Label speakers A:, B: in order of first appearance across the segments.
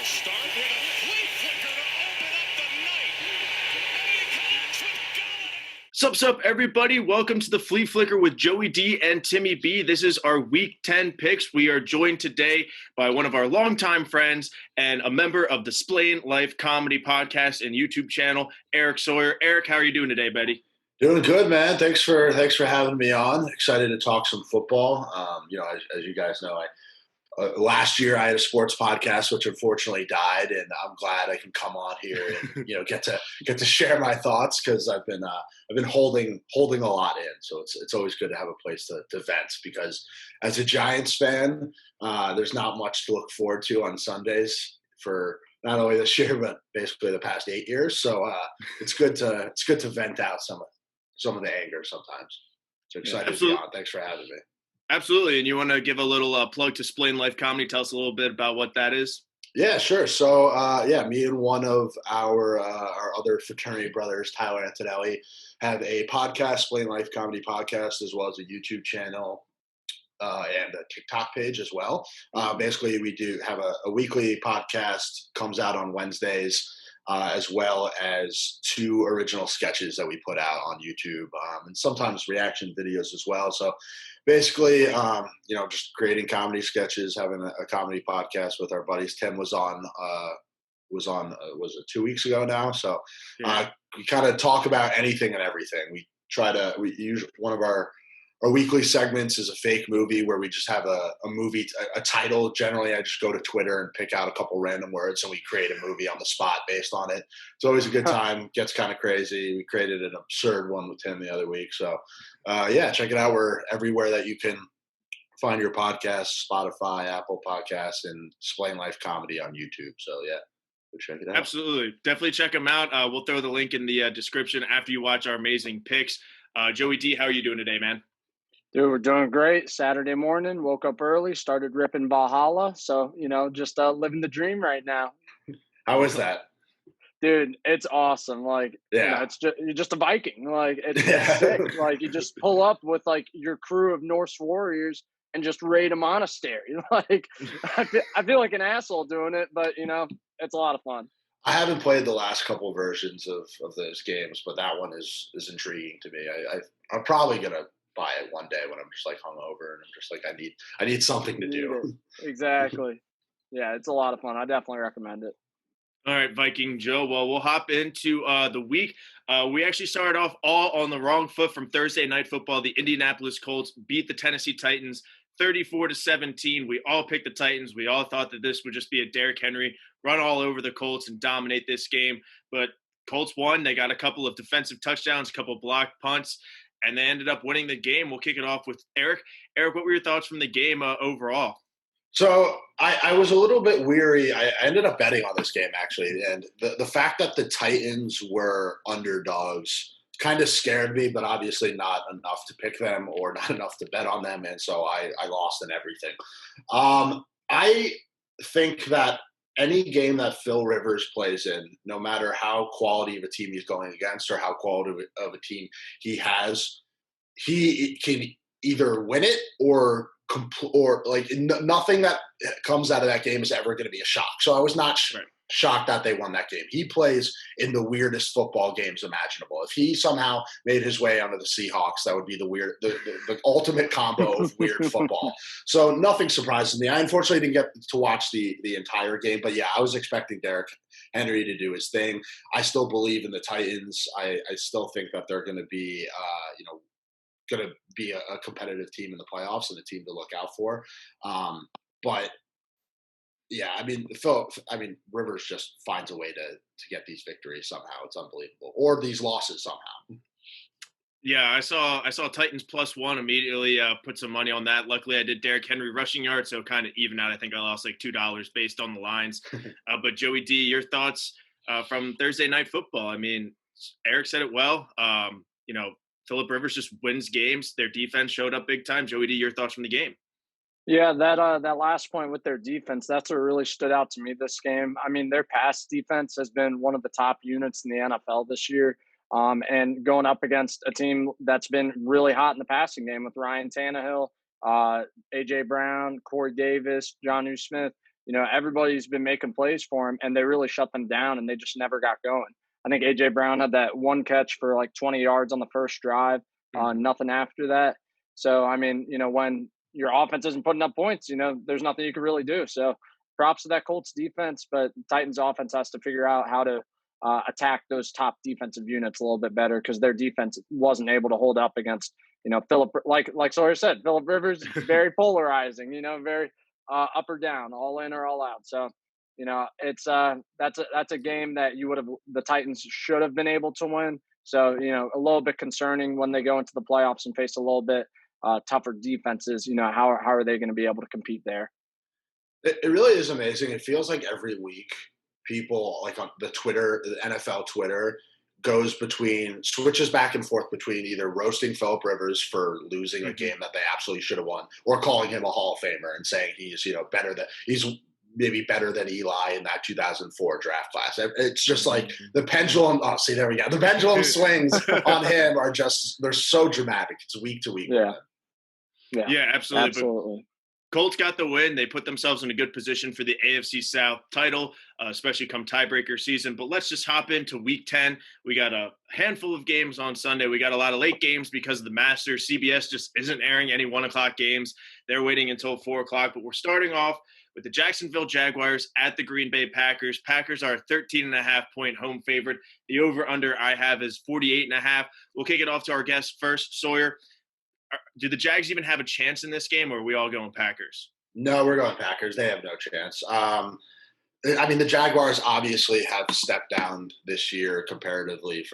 A: Start with a flea flicker to open up the night. And he connects with Galladay.
B: Sup, everybody. Welcome to the Flea Flicker with Joey D and Timmy B. This is our Week 10 picks. We are joined today by one of our longtime friends and a member of the Splain Life comedy podcast and YouTube channel, Eric Sawyer. Eric, how are you doing today, buddy?
C: Doing good, man. Thanks for having me on. Excited to talk some football. As you guys know, last year I had a sports podcast, which unfortunately died, and I'm glad I can come on here and get to share my thoughts because I've been holding a lot in. So it's always good to have a place to vent because as a Giants fan, there's not much to look forward to on Sundays for not only this year but basically the past 8 years. So it's good to vent out some of the anger sometimes. So excited to be on. Thanks for having me.
B: Absolutely. And you want to give a little plug to Splain Life Comedy? Tell us a little bit about what that is.
C: Yeah, sure. So, me and one of our other fraternity brothers, Tyler Antonelli, have a podcast, Splain Life Comedy Podcast, as well as a YouTube channel and a TikTok page as well. Basically, we do have a weekly podcast, comes out on Wednesdays, as well as 2 original sketches that we put out on YouTube, and sometimes reaction videos as well. So basically, just creating comedy sketches, having a comedy podcast with our buddies. Tim was on, was it 2 weeks ago now? So we kind of talk about anything and everything. We usually one of our weekly segments is a fake movie where we just have a movie, a title. Generally, I just go to Twitter and pick out a couple random words and we create a movie on the spot based on it. It's always a good time. Gets kind of crazy. We created an absurd one with Tim the other week. So, check it out. We're everywhere that you can find your podcast, Spotify, Apple Podcasts, and Splain Life Comedy on YouTube. So, go check it out.
B: Absolutely. Definitely check them out. We'll throw the link in the description after you watch our amazing picks. Joey D, how are you doing today, man?
D: Dude, we're doing great. Saturday morning, woke up early, started ripping Valhalla. So, just living the dream right now.
C: How is that?
D: Dude, it's awesome. You're just a Viking. It's sick. Like, you just pull up with, your crew of Norse warriors and just raid a monastery. I feel like an asshole doing it, but, it's a lot of fun.
C: I haven't played the last couple versions of those games, but that one is intriguing to me. I'm probably going to buy it one day when I'm just hungover and I'm just I need something to do.
D: Exactly. Yeah, it's a lot of fun. I definitely recommend it.
B: All right, Viking Joe. Well, we'll hop into the week. We actually started off all on the wrong foot from Thursday Night Football. The Indianapolis Colts beat the Tennessee Titans 34-17. We all picked the Titans. We all thought that this would just be a Derrick Henry run all over the Colts and dominate this game. But Colts won. They got a couple of defensive touchdowns, a couple of blocked punts, and they ended up winning the game. We'll kick it off with Eric. Eric, what were your thoughts from the game overall?
C: So I was a little bit weary. I ended up betting on this game, actually. And the fact that the Titans were underdogs kind of scared me, but obviously not enough to pick them or not enough to bet on them. And so I lost in everything. I think that any game that Phil Rivers plays in, no matter how quality of a team he's going against or how quality of a team he has, he can either win it or nothing that comes out of that game is ever going to be a shock. So I was not shocked that they won that game. He plays in the weirdest football games imaginable. If he somehow made his way onto the Seahawks, that would be the ultimate combo of weird football. So nothing surprises me. I unfortunately didn't get to watch the entire game, but I was expecting Derrick Henry to do his thing. I still believe in the Titans. I still think that they're going to be, a competitive team in the playoffs and a team to look out for. But Rivers just finds a way to get these victories somehow. It's unbelievable. Or these losses somehow.
B: Yeah, I saw Titans +1 immediately, put some money on that. Luckily, I did Derrick Henry rushing yards, so kind of even out. I think I lost $2 based on the lines. But Joey D, your thoughts from Thursday Night Football? I mean, Eric said it well. Philip Rivers just wins games. Their defense showed up big time. Joey D, your thoughts from the game?
D: Yeah, that last point with their defense, that's what really stood out to me this game. I mean, their pass defense has been one of the top units in the NFL this year. And going up against a team that's been really hot in the passing game with Ryan Tannehill, A.J. Brown, Corey Davis, Jonnu Smith. everybody's been making plays for him, and they really shut them down, and they just never got going. I think A.J. Brown had that one catch for like 20 yards on the first drive, nothing after that. So, I mean, when your offense isn't putting up points, there's nothing you can really do. So props to that Colts defense, but Titans offense has to figure out how to attack those top defensive units a little bit better, because their defense wasn't able to hold up against, Philip, like Sawyer said, Philip Rivers, very polarizing, very up or down, all in or all out. So, it's that's a game that the Titans should have been able to win. So, a little bit concerning when they go into the playoffs and face a little bit tougher defenses. How are they going to be able to compete there?
C: It really is amazing. It feels like every week people like on the NFL Twitter switches back and forth between either roasting Philip Rivers for losing a game that they absolutely should have won, or calling him a Hall of Famer and saying he's maybe better than Eli in that 2004 draft class. It's just like the pendulum. Oh, see, there we go. The pendulum swings on him they're so dramatic. It's week to week.
B: Yeah, absolutely. Colts got the win. They put themselves in a good position for the AFC South title, especially come tiebreaker season. But let's just hop into Week 10. We got a handful of games on Sunday. We got a lot of late games because of the Masters. CBS just isn't airing any 1 o'clock games. They're waiting until 4 o'clock. But we're starting off with the Jacksonville Jaguars at the Green Bay Packers. Packers are a 13.5-point home favorite. The over-under I have is 48.5. We'll kick it off to our guest first, Sawyer. Do the Jags even have a chance in this game, or are we all going Packers?
C: No, we're going Packers. They have no chance. The Jaguars obviously have stepped down this year comparatively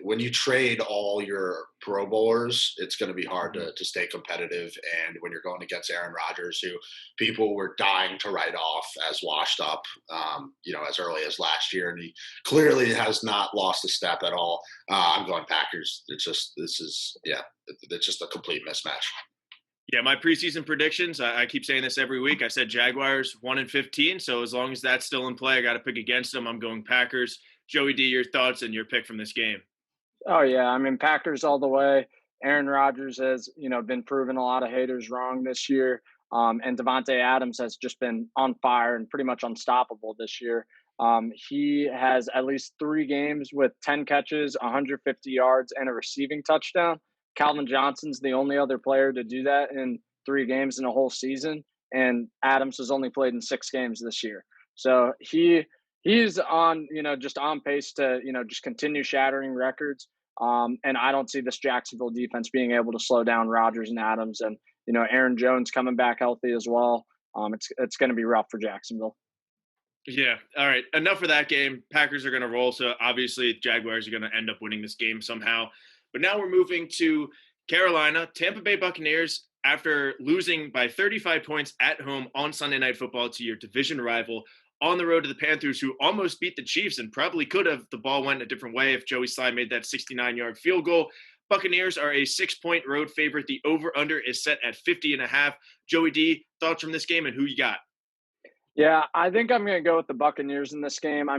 C: when you trade all your Pro Bowlers, it's going to be hard to stay competitive. And when you're going against Aaron Rodgers, who people were dying to write off as washed up, as early as last year, and he clearly has not lost a step at all. I'm going Packers. It's just a complete mismatch.
B: Yeah, my preseason predictions, I keep saying this every week. I said Jaguars 1-15. So as long as that's still in play, I got to pick against them. I'm going Packers. Joey D, your thoughts and your pick from this game?
D: Oh, yeah. Packers all the way. Aaron Rodgers has, been proving a lot of haters wrong this year. And Devontae Adams has just been on fire and pretty much unstoppable this year. He has at least 3 games with 10 catches, 150 yards, and a receiving touchdown. Calvin Johnson's the only other player to do that in 3 games in a whole season. And Adams has only played in 6 games this year. So he's on, just on pace to, just continue shattering records. And I don't see this Jacksonville defense being able to slow down Rodgers and Adams. And, Aaron Jones coming back healthy as well. It's going to be rough for Jacksonville.
B: Yeah. All right. Enough of that game. Packers are going to roll. So obviously Jaguars are going to end up winning this game somehow. But now we're moving to Carolina. Tampa Bay Buccaneers, after losing by 35 points at home on Sunday Night Football to your division rival, on the road to the Panthers, who almost beat the Chiefs and probably could have. The ball went a different way if Joey Sly made that 69-yard field goal. Buccaneers are a 6-point road favorite. The over-under is set at 50.5. Joey D, thoughts from this game and who you got?
D: Yeah, I think I'm going to go with the Buccaneers in this game.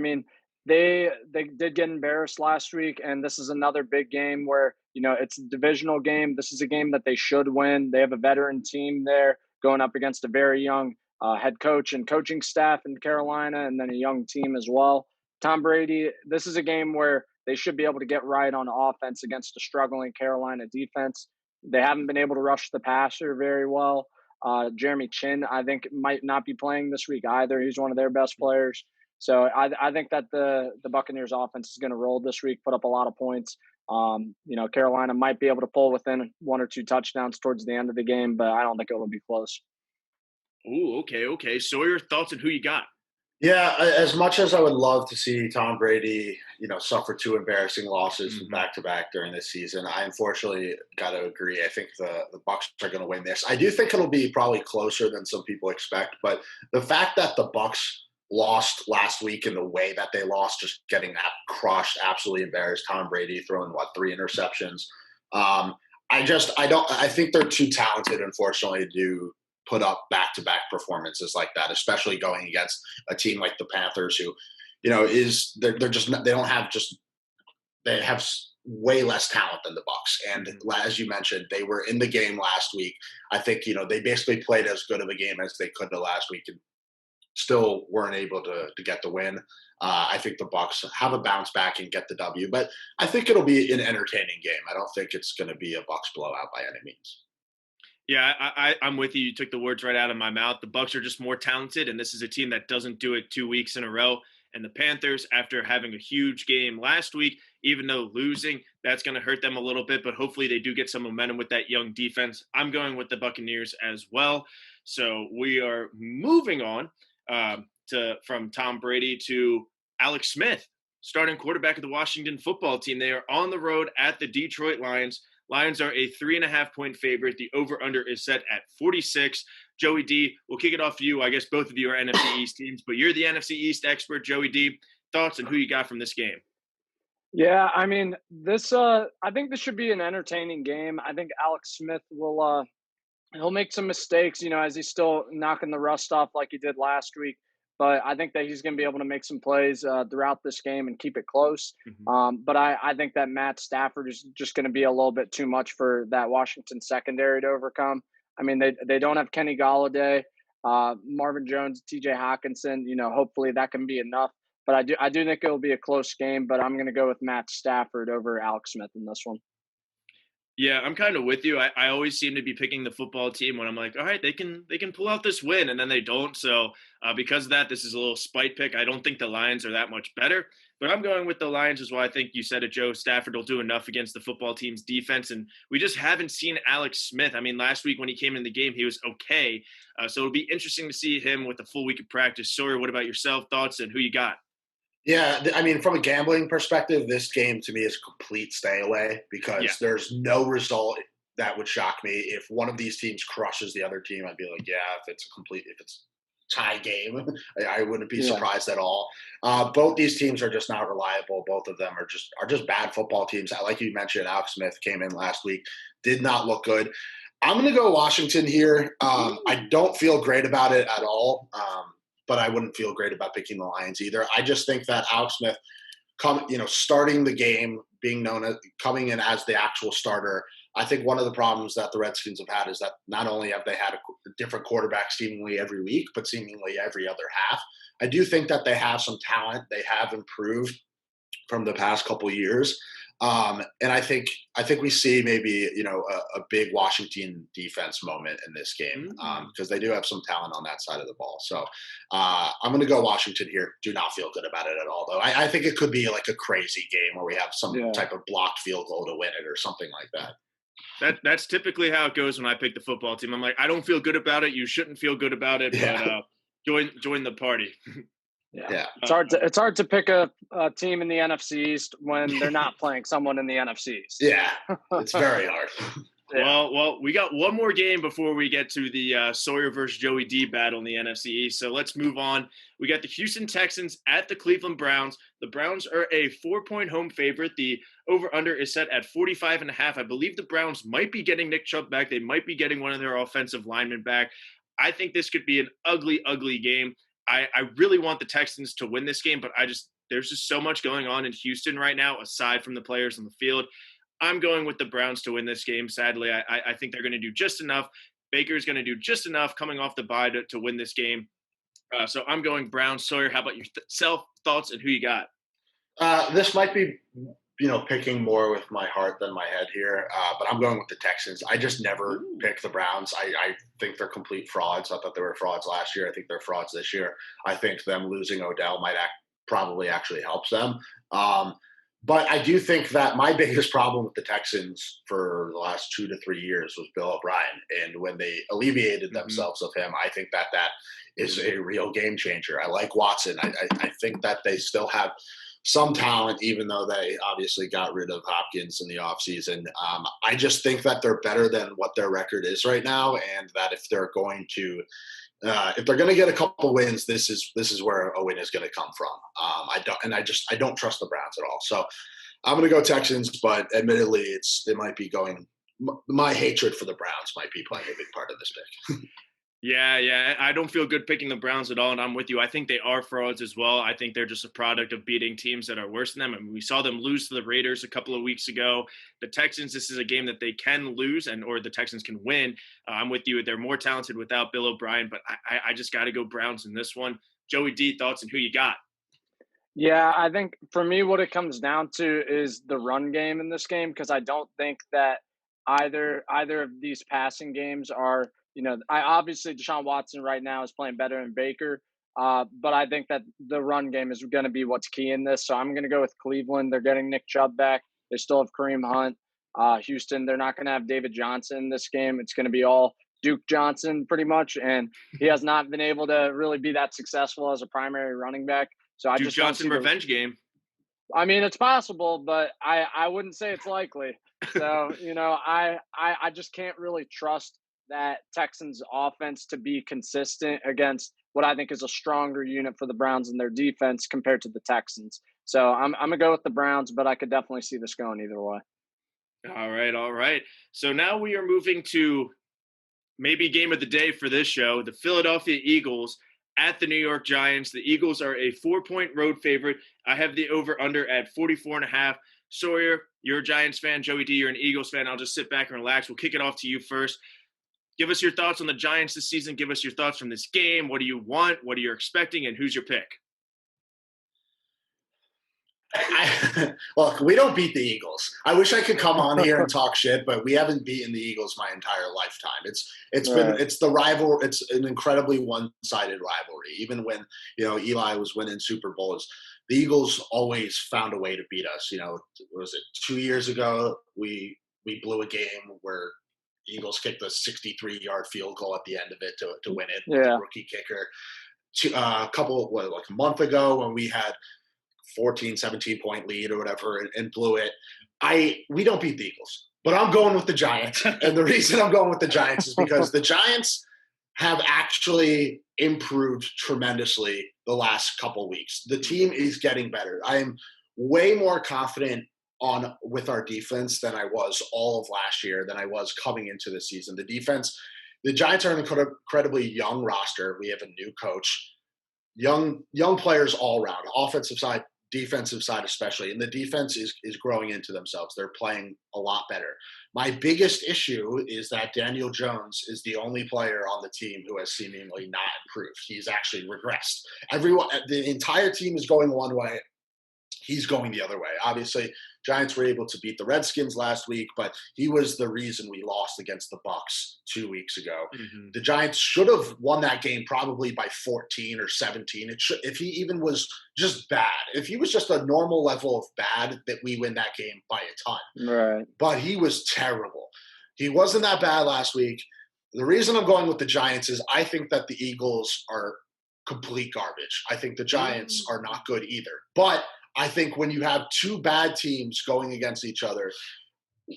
D: They did get embarrassed last week, and this is another big game where, it's a divisional game. This is a game that they should win. They have a veteran team there going up against a very young head coach and coaching staff in Carolina, and then a young team as well. Tom Brady, this is a game where they should be able to get right on offense against a struggling Carolina defense. They haven't been able to rush the passer very well. Jeremy Chin, I think, might not be playing this week either. He's one of their best players. So I think that the Buccaneers offense is going to roll this week, put up a lot of points. Carolina might be able to pull within 1 or 2 touchdowns towards the end of the game, but I don't think it will be close.
B: Ooh, okay. So your thoughts on who you got?
C: Yeah, as much as I would love to see Tom Brady, suffer 2 embarrassing losses back-to-back during this season, I unfortunately got to agree. I think the Bucs are going to win this. I do think it'll be probably closer than some people expect, but the fact that the Bucs lost last week in the way that they lost, just getting crushed, absolutely embarrassed, Tom Brady throwing 3 interceptions. I think they're too talented, unfortunately, to put up back-to-back performances like that, especially going against a team like the Panthers, who, they have way less talent than the Bucs. And as you mentioned, they were in the game last week. I think, they basically played as good of a game as they could the last week. And still weren't able to get the win. I think the Bucs have a bounce back and get the W, but I think it'll be an entertaining game. I don't think it's going to be a Bucs blowout by any means.
B: Yeah, I'm with you. You took the words right out of my mouth. The Bucs are just more talented, and this is a team that doesn't do it 2 weeks in a row. And the Panthers, after having a huge game last week, even though losing, that's going to hurt them a little bit. But hopefully they do get some momentum with that young defense. I'm going with the Buccaneers as well. So we are moving on from Tom Brady to Alex Smith, starting quarterback of the Washington football team. They are on the road at the Detroit Lions. Lions are a 3.5-point favorite. The over-under is set at 46. Joey D, we'll kick it off to you. I guess both of you are NFC East teams, but you're the NFC East expert. Joey D, thoughts on who you got from this game?
D: Yeah, I mean, I think this should be an entertaining game. I think Alex Smith he'll make some mistakes, as he's still knocking the rust off like he did last week. But I think that he's going to be able to make some plays throughout this game and keep it close.
B: Mm-hmm.
D: But I think that Matt Stafford is just going to be a little bit too much for that Washington secondary to overcome. I mean, they don't have Kenny Golladay, Marvin Jones, TJ Hawkinson. Hopefully that can be enough. But I do think it'll be a close game. But I'm going to go with Matt Stafford over Alex Smith in this one.
B: Yeah, I'm kind of with you. I always seem to be picking the football team when I'm like, all right, they can pull out this win, and then they don't. So because of that, this is a little spite pick. I don't think the Lions are that much better, but I'm going with the Lions as well. I think you said it, Joe. Stafford will do enough against the football team's defense, and we just haven't seen Alex Smith. I mean, last week when he came in the game, he was okay. So it'll be interesting to see him with a full week of practice. Sawyer, what about yourself? Thoughts and who you got?
C: Yeah, I mean, from a gambling perspective, this game to me is a complete stay away because there's no result that would shock me. If one of these teams crushes the other team, I'd be like, yeah, if it's tie game, I wouldn't be surprised at all. Both these teams are just not reliable. Both of them are just bad football teams. Like you mentioned, Alex Smith came in last week, did not look good. I'm going to go Washington here. I don't feel great about it at all. But I wouldn't feel great about picking the Lions either. I just think that Alex Smith, starting the game, coming in as the actual starter. I think one of the problems that the Redskins have had is that not only have they had a different quarterback seemingly every week, but seemingly every other half. I do think that they have some talent. They have improved from the past couple of years. And I think we see maybe, a big Washington defense moment in this game because they do have some talent on that side of the ball. So I'm going to go Washington here. Do not feel good about it at all, though. I think it could be like a crazy game where we have some type of blocked field goal to win it or something like that.
B: That's typically how it goes when I pick the football team. I'm like, I don't feel good about it. You shouldn't feel good about it, but join the party.
D: Yeah. It's hard to pick a team in the NFC East when they're not playing someone in the NFC East.
C: Yeah, it's very hard.
B: Well, we got one more game before we get to the Sawyer versus Joey D battle in the NFC East. So let's move on. We got the Houston Texans at the Cleveland Browns. The Browns are a 4-point home favorite. The over-under is set at 45.5. I believe the Browns might be getting Nick Chubb back. They might be getting one of their offensive linemen back. I think this could be an ugly, ugly game. I really want the Texans to win this game, but there's just so much going on in Houston right now, aside from the players on the field. I'm going with the Browns to win this game. Sadly, I think they're going to do just enough. Baker's going to do just enough coming off the bye to win this game. So I'm going Browns. Sawyer, how about yourself? Thoughts and who you got?
C: This might be, picking more with my heart than my head here, but I'm going with the Texans. I just never pick the Browns. I think they're complete frauds. I thought they were frauds last year. I think they're frauds this year. I think them losing Odell might probably actually helps them. But I do think that my biggest problem with the Texans for the last 2 to 3 years was Bill O'Brien. And when they alleviated themselves of him, I think that is a real game changer. I like Watson. I think that they still have some talent, even though they obviously got rid of Hopkins in the offseason. I just think that they're better than what their record is right now, and that if they're going to get a couple wins, this is where a win is going to come from. I don't trust the Browns at all. So I'm going to go Texans, but admittedly, it might be going. My hatred for the Browns might be playing a big part of this pick.
B: Yeah. I don't feel good picking the Browns at all, and I'm with you. I think they are frauds as well. I think they're just a product of beating teams that are worse than them. I mean, we saw them lose to the Raiders a couple of weeks ago. The Texans, this is a game that they can lose or the Texans can win. I'm with you. They're more talented without Bill O'Brien, but I just got to go Browns in this one. Joey D, thoughts on who you got?
D: Yeah, I think for me, what it comes down to is the run game in this game, because I don't think that either of these passing games are, I obviously Deshaun Watson right now is playing better than Baker, but I think that the run game is going to be what's key in this. So I'm going to go with Cleveland. They're getting Nick Chubb back. They still have Kareem Hunt. Houston, they're not going to have David Johnson in this game. It's going to be all Duke Johnson pretty much, and he has not been able to really be that successful as a primary running back. So I
B: Duke
D: just
B: Johnson revenge game.
D: I mean, it's possible, but I wouldn't say it's likely. So, I just can't really trust that Texans offense to be consistent against what I think is a stronger unit for the Browns in their defense compared to the Texans. So I'm going to go with the Browns, but I could definitely see this going either way.
B: All right. So now we are moving to maybe game of the day for this show, the Philadelphia Eagles at the New York Giants. The Eagles are a 4-point road favorite. I have the over-under at 44.5. Sawyer, you're a Giants fan. Joey D, you're an Eagles fan. I'll just sit back and relax. We'll kick it off to you first. Give us your thoughts on the Giants this season. Give us your thoughts from this game. What do you want? What are you expecting? And who's your pick?
C: Look, we don't beat the Eagles. I wish I could come on here and talk shit, but we haven't beaten the Eagles my entire lifetime. It's the rival. It's an incredibly one-sided rivalry. Even when Eli was winning Super Bowls, the Eagles always found a way to beat us. What was it 2 years ago? We blew a game where the Eagles kicked a 63-yard field goal at the end of it to win it.
D: Yeah.
C: Rookie kicker. Like a month ago when we had 14, 17-point lead or whatever and blew it. We don't beat the Eagles, but I'm going with the Giants. And the reason I'm going with the Giants is because the Giants have actually improved tremendously the last couple weeks. The team is getting better. I am way more confident with our defense than I was all of last year, than I was coming into the season. The Giants are an incredibly young roster. We have a new coach, young players all around, offensive side, defensive side especially, and the defense is growing into themselves. They're playing a lot better. My biggest issue is that Daniel Jones is the only player on the team who has seemingly not improved. He's actually regressed. The entire team is going one way. He's going the other way. Obviously, Giants were able to beat the Redskins last week, but he was the reason we lost against the Bucs 2 weeks ago. Mm-hmm. The Giants should have won that game probably by 14 or 17. If he even was just bad, if he was just a normal level of bad, that we win that game by a ton.
D: Right.
C: But he was terrible. He wasn't that bad last week. The reason I'm going with the Giants is I think that the Eagles are complete garbage. I think the Giants are not good either. But I think when you have two bad teams going against each other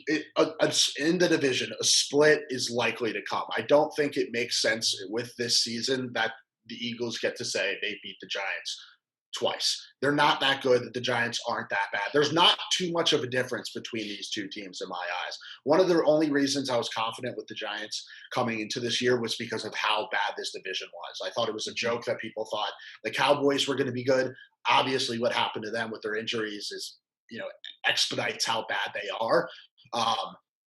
C: in the division, a split is likely to come. I don't think it makes sense with this season that the Eagles get to say they beat the Giants twice. They're not that good. The Giants aren't that bad. There's not too much of a difference between these two teams in my eyes. One of the only reasons I was confident with the Giants coming into this year was because of how bad this division was. I thought it was a joke that people thought the Cowboys were going to be good. Obviously, what happened to them with their injuries is, expedites how bad they are.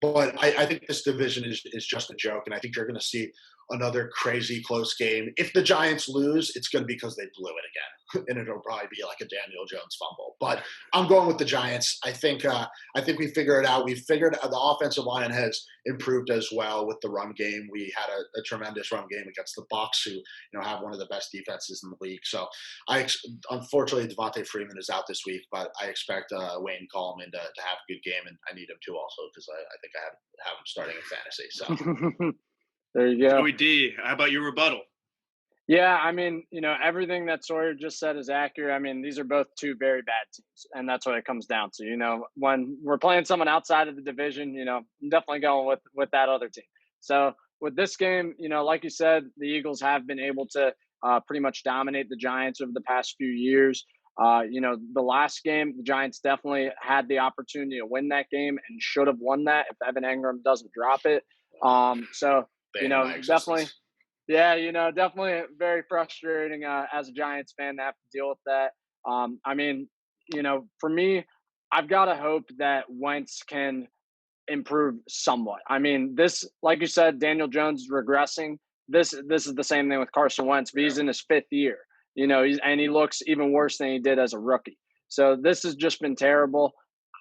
C: But I think this division is just a joke, and I think you're going to see another crazy close game. If the Giants lose, it's going to be because they blew it again, and it'll probably be like a Daniel Jones fumble. But I'm going with the Giants. I think we figure it out. We figured out the offensive line has improved as well with the run game. We had a tremendous run game against the Bucs, who have one of the best defenses in the league. So unfortunately, Devontae Freeman is out this week, but I expect Wayne Coleman to have a good game, and I need him too also because I think I have him starting in fantasy. So.
D: There you go.
B: Joey D, how about your rebuttal?
D: Yeah, I mean, everything that Sawyer just said is accurate. I mean, these are both two very bad teams, and that's what it comes down to. When we're playing someone outside of the division, I'm definitely going with that other team. So with this game, like you said, the Eagles have been able to pretty much dominate the Giants over the past few years. The last game, the Giants definitely had the opportunity to win that game and should have won that if Evan Engram doesn't drop it. Definitely. Yeah, definitely very frustrating as a Giants fan to have to deal with that. I mean, for me, I've got to hope that Wentz can improve somewhat. I mean, this, like you said, Daniel Jones is regressing. This is the same thing with Carson Wentz, but he's in his 5th year. And he looks even worse than he did as a rookie. So this has just been terrible.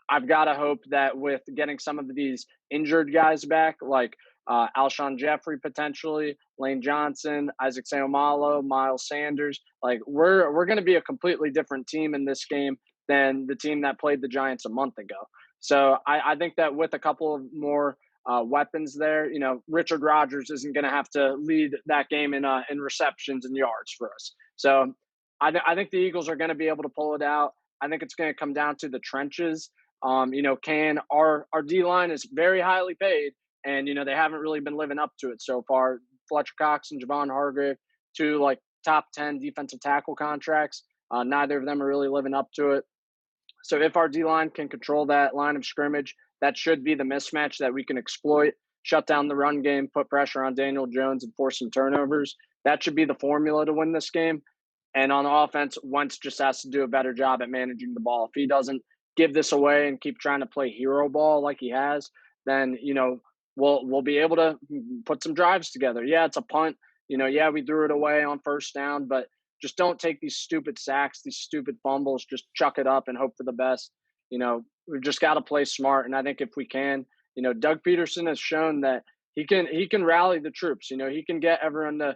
D: I've got to hope that with getting some of these injured guys back, like Alshon Jeffrey potentially, Lane Johnson, Isaac Seumalo, Miles Sanders, like we're going to be a completely different team in this game than the team that played the Giants a month ago. So I think that with a couple of more weapons there, Richard Rodgers isn't going to have to lead that game in receptions and yards for us. So I think the Eagles are going to be able to pull it out. I think it's going to come down to the trenches. Can our D line is very highly paid, and they haven't really been living up to it so far. Fletcher Cox and Javon Hargrave, 2 like top 10 defensive tackle contracts. Neither of them are really living up to it. So if our D line can control that line of scrimmage, that should be the mismatch that we can exploit, shut down the run game, put pressure on Daniel Jones, and force some turnovers. That should be the formula to win this game. And on offense, Wentz just has to do a better job at managing the ball. If he doesn't give this away and keep trying to play hero ball like he has, then we'll be able to put some drives together. Yeah, it's a punt. Yeah, we threw it away on first down, but just don't take these stupid sacks, these stupid fumbles. Just chuck it up and hope for the best. We've just got to play smart. And I think if we can, Doug Peterson has shown that he can rally the troops. He can get everyone to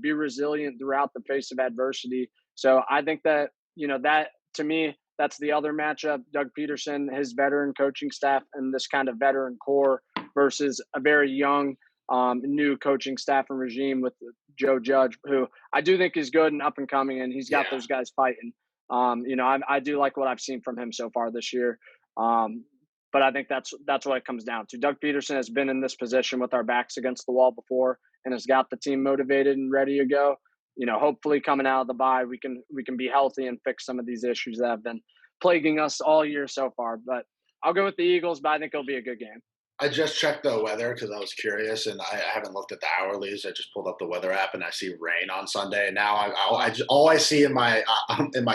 D: be resilient throughout the face of adversity. So I think that that to me, that's the other matchup. Doug Peterson, his veteran coaching staff, and this kind of veteran core versus a very young, new coaching staff and regime with Joe Judge, who I do think is good and up and coming, and he's got those guys fighting. I do like what I've seen from him so far this year. But I think that's what it comes down to. Doug Peterson has been in this position with our backs against the wall before and has got the team motivated and ready to go. Hopefully coming out of the bye, we can be healthy and fix some of these issues that have been plaguing us all year so far. But I'll go with the Eagles, but I think it'll be a good game.
C: I just checked the weather because I was curious, and I haven't looked at the hourlies. I just pulled up the weather app, and I see rain on Sunday. And now all I see in my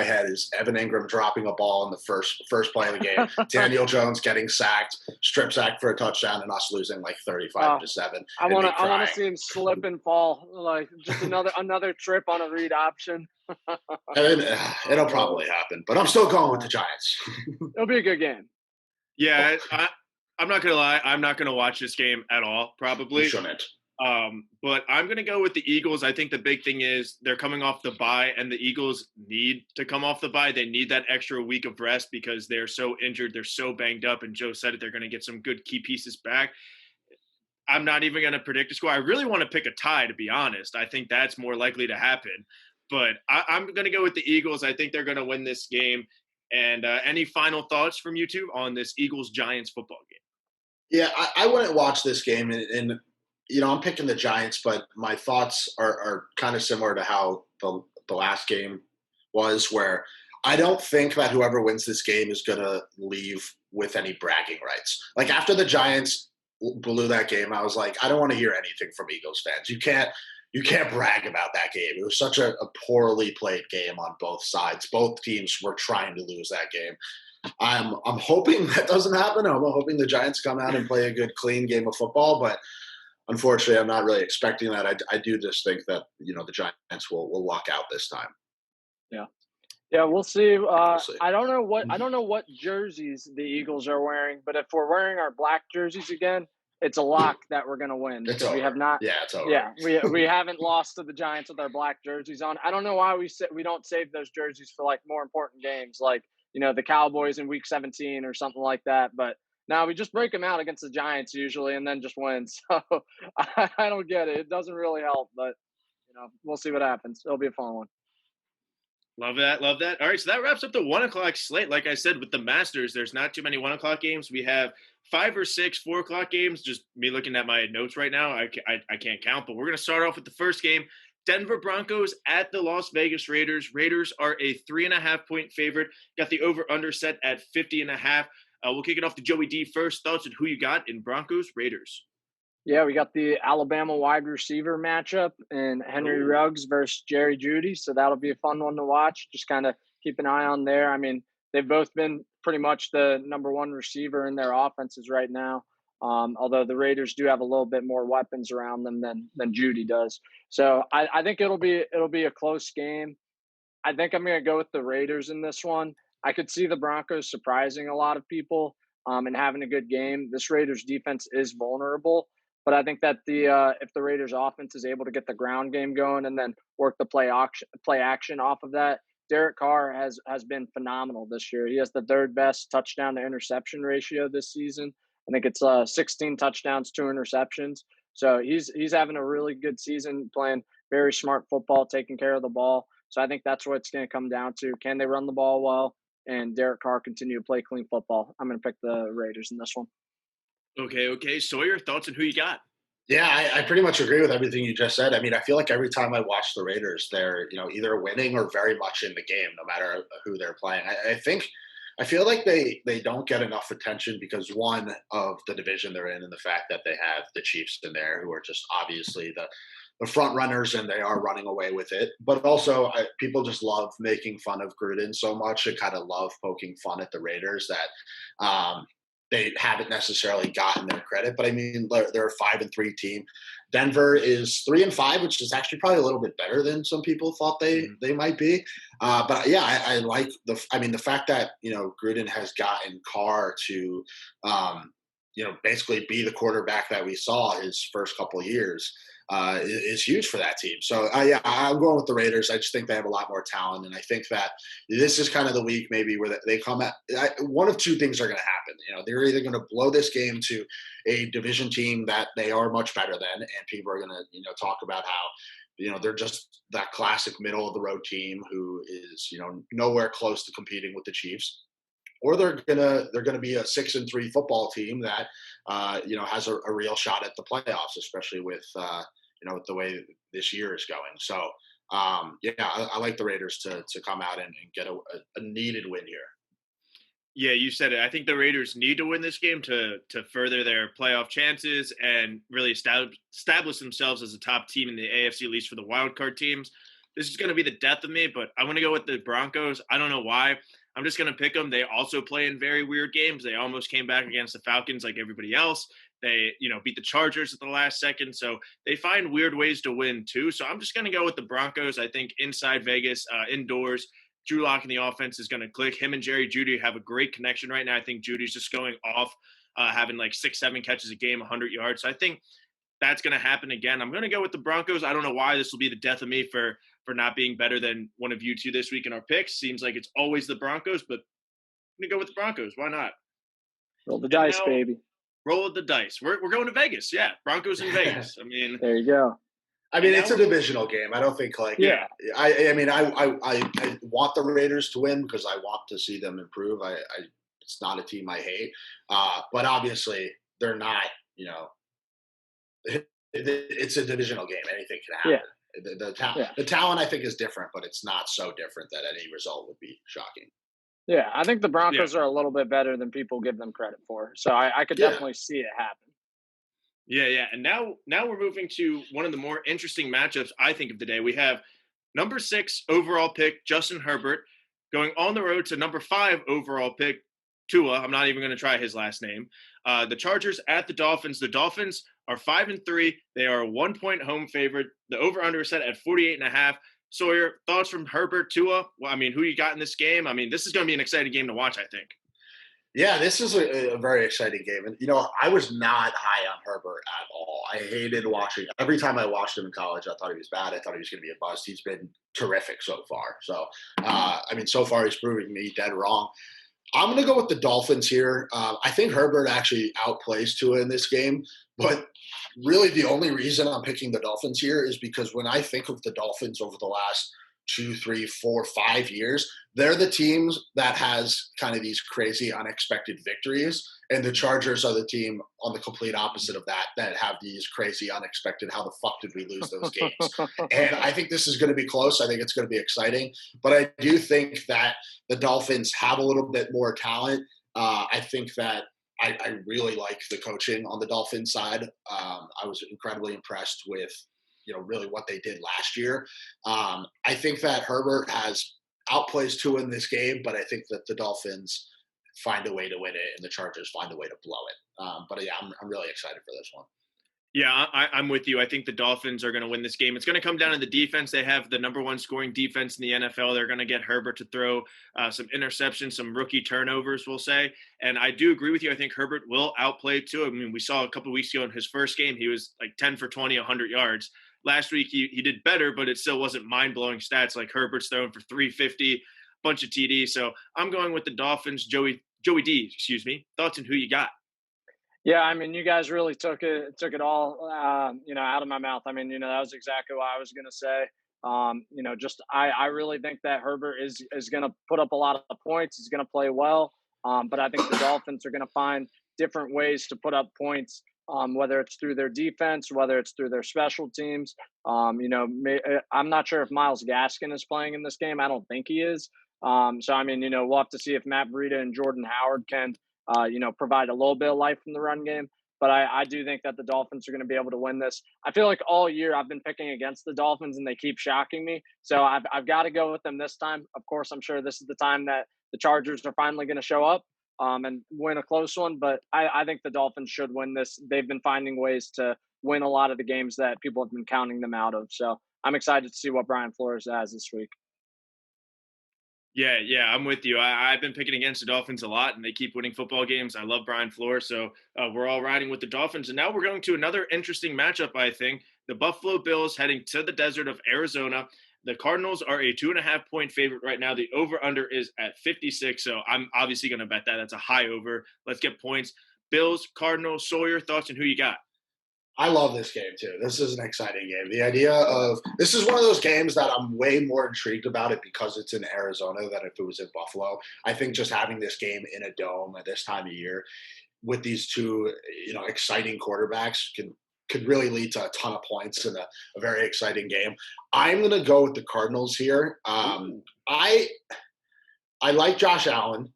C: head is Evan Ingram dropping a ball in the first play of the game, Daniel Jones getting sacked, strip sacked for a touchdown, and us losing like 35-7.
D: I want to see him slip and fall, like just another trip on a read option.
C: It'll probably happen, but I'm still going with the Giants.
D: It'll be a good game.
B: Yeah, I'm not going to lie. I'm not going to watch this game at all, probably.
C: You shouldn't.
B: But I'm going to go with the Eagles. I think the big thing is they're coming off the bye, and the Eagles need to come off the bye. They need that extra week of rest because they're so injured. They're so banged up, and Joe said it. They're going to get some good key pieces back. I'm not even going to predict a score. I really want to pick a tie, to be honest. I think that's more likely to happen. But I'm going to go with the Eagles. I think they're going to win this game. And any final thoughts from you two on this Eagles-Giants football game?
C: Yeah, I wouldn't watch this game, and I'm picking the Giants, but my thoughts are kind of similar to how the last game was, where I don't think that whoever wins this game is going to leave with any bragging rights. Like after the Giants blew that game, I was like, I don't want to hear anything from Eagles fans. You can't brag about that game. It was such a poorly played game on both sides. Both teams were trying to lose that game. I'm hoping that doesn't happen. I'm hoping the Giants come out and play a good, clean game of football. But unfortunately, I'm not really expecting that. I do just think that the Giants will luck out this time.
D: Yeah, we'll see. I don't know what jerseys the Eagles are wearing, but if we're wearing our black jerseys again, it's a lock that we're going to win.
C: It's over.
D: We have not.
C: Yeah, it's over.
D: Yeah, we haven't lost to the Giants with our black jerseys on. I don't know why we don't save those jerseys for like more important games, like the Cowboys in Week 17 or something like that. But now we just break them out against the Giants usually, and then just win. So I don't get it. It doesn't really help, but we'll see what happens. It'll be a fun one.
B: Love that. All right, so that wraps up the 1 o'clock slate. Like I said, with the Masters, there's not too many 1 o'clock games. We have 5 or 6 4 o'clock games. Just me looking at my notes right now, I can't count. But we're going to start off with the first game. Denver Broncos at the Las Vegas Raiders. Raiders are a 3.5-point favorite. Got the over-under set at 50.5. We'll kick it off to Joey D first. Thoughts on who you got in Broncos Raiders?
D: Yeah, we got the Alabama wide receiver matchup and Henry Ruggs versus Jerry Jeudy. So that'll be a fun one to watch. Just kind of keep an eye on there. I mean, they've both been pretty much the number one receiver in their offenses right now. Although the Raiders do have a little bit more weapons around them than Jeudy does. So I think it'll be a close game. I think I'm going to go with the Raiders in this one. I could see the Broncos surprising a lot of people and having a good game. This Raiders defense is vulnerable, but I think that if the Raiders offense is able to get the ground game going and then work the play action off of that, Derek Carr has been phenomenal this year. He has the third best touchdown to interception ratio this season. I think it's 16 touchdowns, 2 interceptions. So he's having a really good season, playing very smart football, taking care of the ball. So I think that's what it's going to come down to. Can they run the ball well and Derek Carr continue to play clean football? I'm going to pick the Raiders in this one.
B: Okay. Sawyer, thoughts on who you got?
C: Yeah, I pretty much agree with everything you just said. I mean, I feel like every time I watch the Raiders, they're either winning or very much in the game, no matter who they're playing. I feel like they don't get enough attention because, one, of the division they're in and the fact that they have the Chiefs in there, who are just obviously the front runners, and they are running away with it. But also, people just love making fun of Gruden so much and kind of love poking fun at the Raiders that they haven't necessarily gotten their credit. But I mean, they're a 5-3 team. Denver is 3-5, which is actually probably a little bit better than some people thought they might be. But yeah, I like the fact that Gruden has gotten Carr to basically be the quarterback that we saw his first couple of years is huge for that team. So yeah, I'm going with the Raiders. I just think they have a lot more talent, and I think that this is kind of the week maybe where they come at. One of two things are going to happen. They're either going to blow this game to a division team that they are much better than, and people are going to talk about how they're just that classic middle of the road team who is nowhere close to competing with the Chiefs. Or they're gonna be a 6-3 football team that has a real shot at the playoffs, especially with with the way this year is going. So I like the Raiders to come out and get a needed win here.
B: Yeah, you said it. I think the Raiders need to win this game to further their playoff chances and really establish themselves as a top team in the AFC, at least for the wild card teams. This is going to be the death of me, but I want to go with the Broncos. I don't know why. I'm just going to pick them. They also play in very weird games. They almost came back against the Falcons like everybody else. They, beat the Chargers at the last second. So they find weird ways to win too. So I'm just going to go with the Broncos. I think inside Vegas, indoors, Drew Lock in the offense is going to click. Him and Jerry Jeudy have a great connection right now. I think Judy's just going off, having like 6-7 catches a game, 100 yards. So I think that's going to happen again. I'm going to go with the Broncos. I don't know why this will be the death of me for not being better than one of you two this week in our picks. Seems like it's always the Broncos, but I'm going to go with the Broncos. Why not?
D: Roll the dice, baby.
B: Roll the dice. We're going to Vegas. Yeah, Broncos in Vegas. I mean,
D: there you go.
C: I mean, it's a divisional game. I don't think I want the Raiders to win because I want to see them improve. It's not a team I hate, but obviously they're not. It's a divisional game. Anything can happen.
D: Yeah.
C: The talent I think is different, but it's not so different that any result would be shocking.
D: Yeah, I think the Broncos are a little bit better than people give them credit for. So I could definitely see it happen.
B: Yeah. And now we're moving to one of the more interesting matchups, I think, of the day. We have number 6 overall pick, Justin Herbert, going on the road to number 5 overall pick, Tua. I'm not even going to try his last name. The Chargers at the Dolphins. The Dolphins are 5-3. They are a 1-point home favorite. The over-under is set at 48.5. Sawyer, thoughts from Herbert, Tua? Well, I mean, who you got in this game? I mean, this is going to be an exciting game to watch, I think.
C: Yeah, this is a very exciting game. And, I was not high on Herbert at all. I hated watching. Every time I watched him in college, I thought he was bad. I thought he was going to be a bust. He's been terrific so far. So, so far he's proving me dead wrong. I'm going to go with the Dolphins here. I think Herbert actually outplays Tua in this game, but really the only reason I'm picking the Dolphins here is because when I think of the Dolphins over the last 2, 3, 4, 5 years, they're the teams that has kind of these crazy unexpected victories, and the Chargers are the team on the complete opposite of that have these crazy unexpected, how the fuck did we lose those games? And I think this is going to be close. I think it's going to be exciting, but I do think that the Dolphins have a little bit more talent. I think that I really like the coaching on the Dolphins side. I was incredibly impressed with, really what they did last year. I think that Herbert has outplays Tua in this game, but I think that the Dolphins find a way to win it and the Chargers find a way to blow it. But yeah, I'm really excited for this one.
B: Yeah, I'm with you. I think the Dolphins are going to win this game. It's going to come down to the defense. They have the number one scoring defense in the NFL. They're going to get Herbert to throw some interceptions, some rookie turnovers, we'll say. And I do agree with you. I think Herbert will outplay Tua. I mean, we saw a couple of weeks ago in his first game, he was like 10 for 20, 100 yards. Last week, he did better, but it still wasn't mind-blowing stats like Herbert's throwing for 350, bunch of TD. So I'm going with the Dolphins. Joey D, excuse me. Thoughts on who you got?
D: Yeah, I mean, you guys really took it all, out of my mouth. I mean, that was exactly what I was going to say. I really think that Herbert is going to put up a lot of points. He's going to play well, but I think the Dolphins are going to find different ways to put up points, whether it's through their defense, whether it's through their special teams. I'm not sure if Myles Gaskin is playing in this game. I don't think he is. So I mean, we'll have to see if Matt Breida and Jordan Howard can provide a little bit of life from the run game. But I do think that the Dolphins are going to be able to win this. I feel like all year I've been picking against the Dolphins and they keep shocking me. So I've got to go with them this time. Of course, I'm sure this is the time that the Chargers are finally going to show up and win a close one. But I think the Dolphins should win this. They've been finding ways to win a lot of the games that people have been counting them out of. So I'm excited to see what Brian Flores has this week.
B: Yeah, I'm with you. I've been picking against the Dolphins a lot, and they keep winning football games. I love Brian Flores, so we're all riding with the Dolphins. And now we're going to another interesting matchup, I think. The Buffalo Bills heading to the desert of Arizona. The Cardinals are a 2.5-point favorite right now. The over-under is at 56, so I'm obviously going to bet that. That's a high over. Let's get points. Bills, Cardinals, Sawyer, thoughts on who you got?
C: I love this game too. This is an exciting game. The idea of this is one of those games that I'm way more intrigued about it because it's in Arizona than if it was in Buffalo. I think just having this game in a dome at this time of year with these two, exciting quarterbacks could really lead to a ton of points in a very exciting game. I'm going to go with the Cardinals here. I like Josh Allen.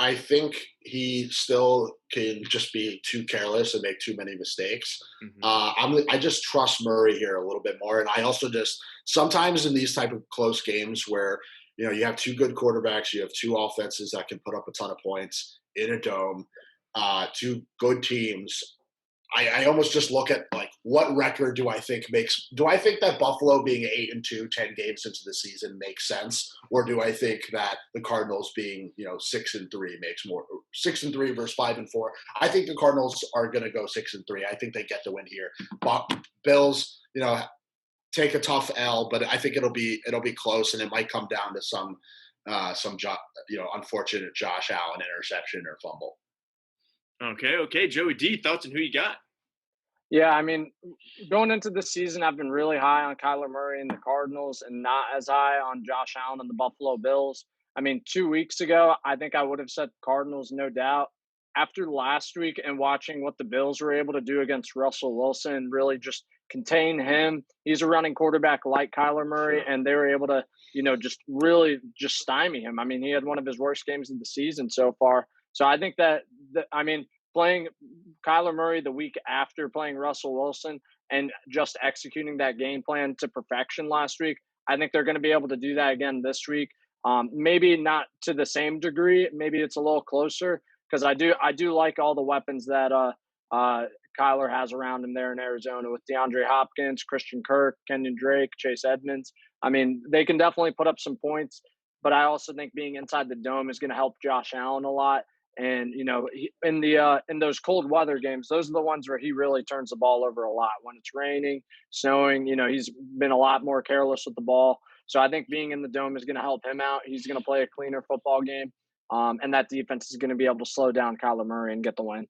C: I think he still can just be too careless and make too many mistakes. Mm-hmm. I just trust Murray here a little bit more. And I also just sometimes in these type of close games where, you have two good quarterbacks, you have two offenses that can put up a ton of points in a dome, two good teams. I almost just look at like what record do I think that Buffalo being 8-2, 10 games into the season makes sense, or do I think that the Cardinals being 6-3 makes more 6-3 versus 5-4? I think the Cardinals are going to go 6-3. I think they get the win here. But Bills, take a tough L, but I think it'll be close, and it might come down to some unfortunate Josh Allen interception or fumble.
B: Okay. Joey D, thoughts on who you got?
D: Yeah, I mean, going into this season, I've been really high on Kyler Murray and the Cardinals and not as high on Josh Allen and the Buffalo Bills. I mean, 2 weeks ago, I think I would have said Cardinals, no doubt. After last week and watching what the Bills were able to do against Russell Wilson and really just contain him, he's a running quarterback like Kyler Murray, and they were able to, just really just stymie him. I mean, he had one of his worst games of the season so far. So I think playing Kyler Murray the week after playing Russell Wilson and just executing that game plan to perfection last week, I think they're going to be able to do that again this week. Maybe not to the same degree. Maybe it's a little closer because I do like all the weapons that Kyler has around him there in Arizona with DeAndre Hopkins, Christian Kirk, Kenyon Drake, Chase Edmonds. I mean, they can definitely put up some points, but I also think being inside the dome is going to help Josh Allen a lot. And, in those cold weather games, those are the ones where he really turns the ball over a lot. When it's raining, snowing, he's been a lot more careless with the ball. So I think being in the dome is going to help him out. He's going to play a cleaner football game. And that defense is going to be able to slow down Kyler Murray and get the win.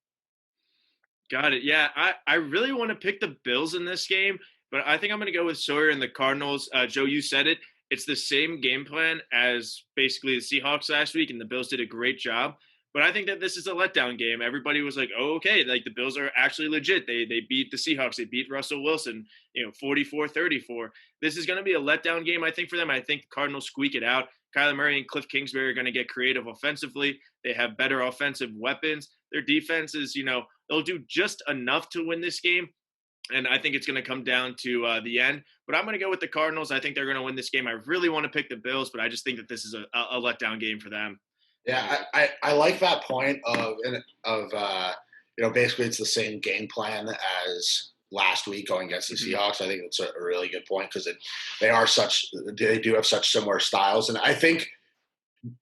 B: Got it. Yeah, I really want to pick the Bills in this game, but I think I'm going to go with Sawyer and the Cardinals. Joe, you said it. It's the same game plan as basically the Seahawks last week, and the Bills did a great job. But I think that this is a letdown game. Everybody was like, oh, okay, like the Bills are actually legit. They beat the Seahawks. They beat Russell Wilson, 44-34. This is going to be a letdown game, I think, for them. I think the Cardinals squeak it out. Kyler Murray and Cliff Kingsbury are going to get creative offensively. They have better offensive weapons. their defense is, they'll do just enough to win this game. And I think it's going to come down to the end. But I'm going to go with the Cardinals. I think they're going to win this game. I really want to pick the Bills, but I just think that this is a letdown game for them.
C: Yeah, I like that point of basically it's the same game plan as last week going against the Seahawks. I think that's a really good point because they do have such similar styles. And I think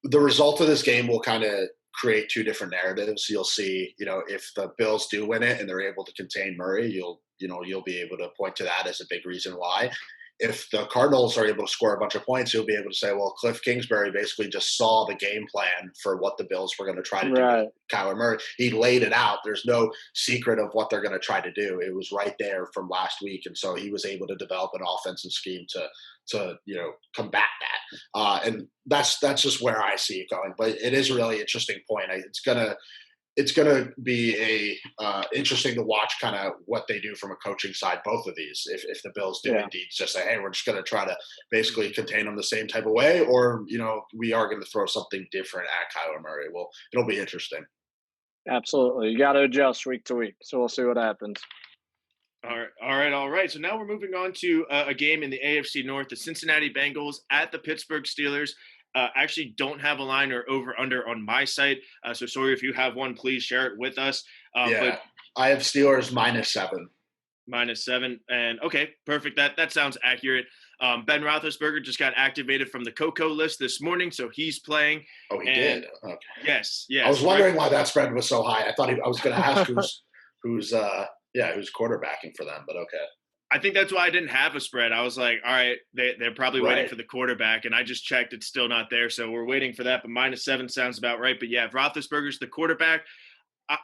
C: the result of this game will kind of create two different narratives. You'll see, if the Bills do win it and they're able to contain Murray, you'll be able to point to that as a big reason why. If the Cardinals are able to score a bunch of points, you'll be able to say, well, Cliff Kingsbury basically just saw the game plan for what the Bills were going to try to do with Kyler Murray. He laid it out. There's no secret of what they're going to try to do. It was right there from last week. And so he was able to develop an offensive scheme to combat that. And that's just where I see it going. But it is a really interesting point. It's gonna be interesting to watch kind of what they do from a coaching side, both of these. If the Bills do indeed just say, hey, we're just going to try to basically contain them the same type of way, or we are going to throw something different at Kyler Murray. Well, it'll be interesting.
D: Absolutely, you got to adjust week to week. So we'll see what happens.
B: All right. So now we're moving on to a game in the AFC North. The Cincinnati Bengals at the Pittsburgh Steelers. Actually don't have a line or over-under on my site. So, Sawyer, if you have one, please share it with us.
C: But I have Steelers -7.
B: -7. And, okay, perfect. That sounds accurate. Ben Roethlisberger just got activated from the COCO list this morning, so he's playing.
C: Oh, he did? Okay.
B: Yes.
C: I was wondering why that spread was so high. I thought I was going to ask who's quarterbacking for them, but okay.
B: I think that's why I didn't have a spread. I was like, all right, they're probably waiting for the quarterback, and I just checked. It's still not there, so we're waiting for that. But -7 sounds about right. But, yeah, if Roethlisberger's the quarterback,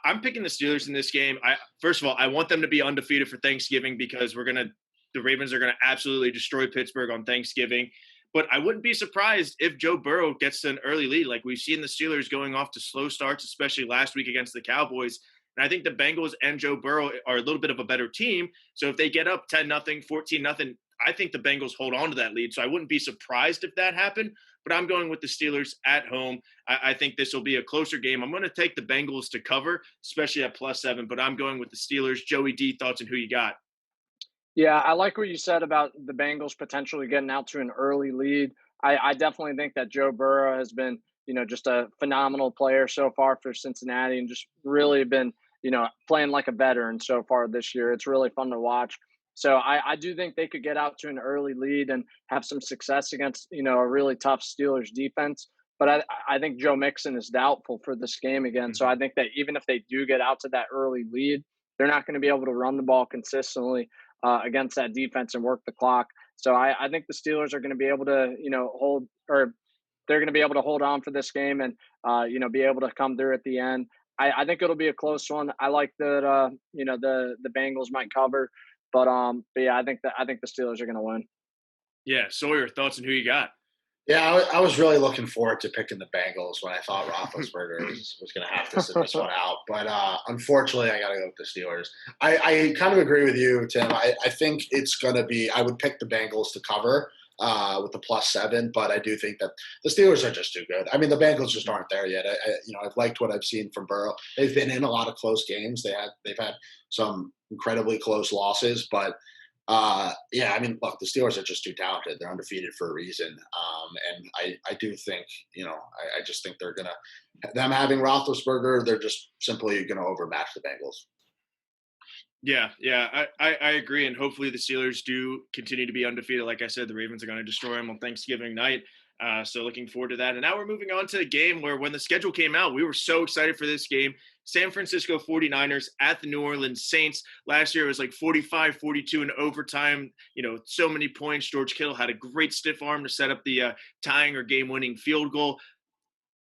B: I'm picking the Steelers in this game. First of all, I want them to be undefeated for Thanksgiving because the Ravens are going to absolutely destroy Pittsburgh on Thanksgiving. But I wouldn't be surprised if Joe Burrow gets an early lead. Like we've seen the Steelers going off to slow starts, especially last week against the Cowboys. And I think the Bengals and Joe Burrow are a little bit of a better team. So if they get up 10-0, 14-0, I think the Bengals hold on to that lead. So I wouldn't be surprised if that happened. But I'm going with the Steelers at home. I think this will be a closer game. I'm going to take the Bengals to cover, especially at +7. But I'm going with the Steelers. Joey D, thoughts on who you got?
D: Yeah, I like what you said about the Bengals potentially getting out to an early lead. I definitely think that Joe Burrow has been, just a phenomenal player so far for Cincinnati and just really been, playing like a veteran so far this year. It's really fun to watch. So I do think they could get out to an early lead and have some success against, a really tough Steelers defense. But I think Joe Mixon is doubtful for this game again. Mm-hmm. So I think that even if they do get out to that early lead, they're not going to be able to run the ball consistently against that defense and work the clock. So I think the Steelers are going to be able to, they're going to be able to hold on for this game and, be able to come through at the end. I think it'll be a close one. I like that, the Bengals might cover, but yeah, I think the Steelers are going to win.
B: Yeah. Sawyer, thoughts on who you got?
C: Yeah, I was really looking forward to picking the Bengals when I thought Roethlisberger was going to have to sit this one out. But unfortunately, I got to go with the Steelers. I kind of agree with you, Tim. I think it's going to be – I would pick the Bengals to cover with the +7, but I do think that the Steelers are just too good. I mean, the Bengals just aren't there yet. I've liked what I've seen from Burrow. They've been in a lot of close games. They've had some incredibly close losses, but – I mean, look, the Steelers are just too talented. They're undefeated for a reason. And I do think, I just think they're going to, them having Roethlisberger, they're just simply going to overmatch the Bengals.
B: Yeah, I agree. And hopefully the Steelers do continue to be undefeated. Like I said, the Ravens are going to destroy them on Thanksgiving night. So looking forward to that. And now we're moving on to a game where when the schedule came out, we were so excited for this game. San Francisco 49ers at the New Orleans Saints. Last year it was like 45-42 in overtime. So many points. George Kittle had a great stiff arm to set up the tying or game-winning field goal.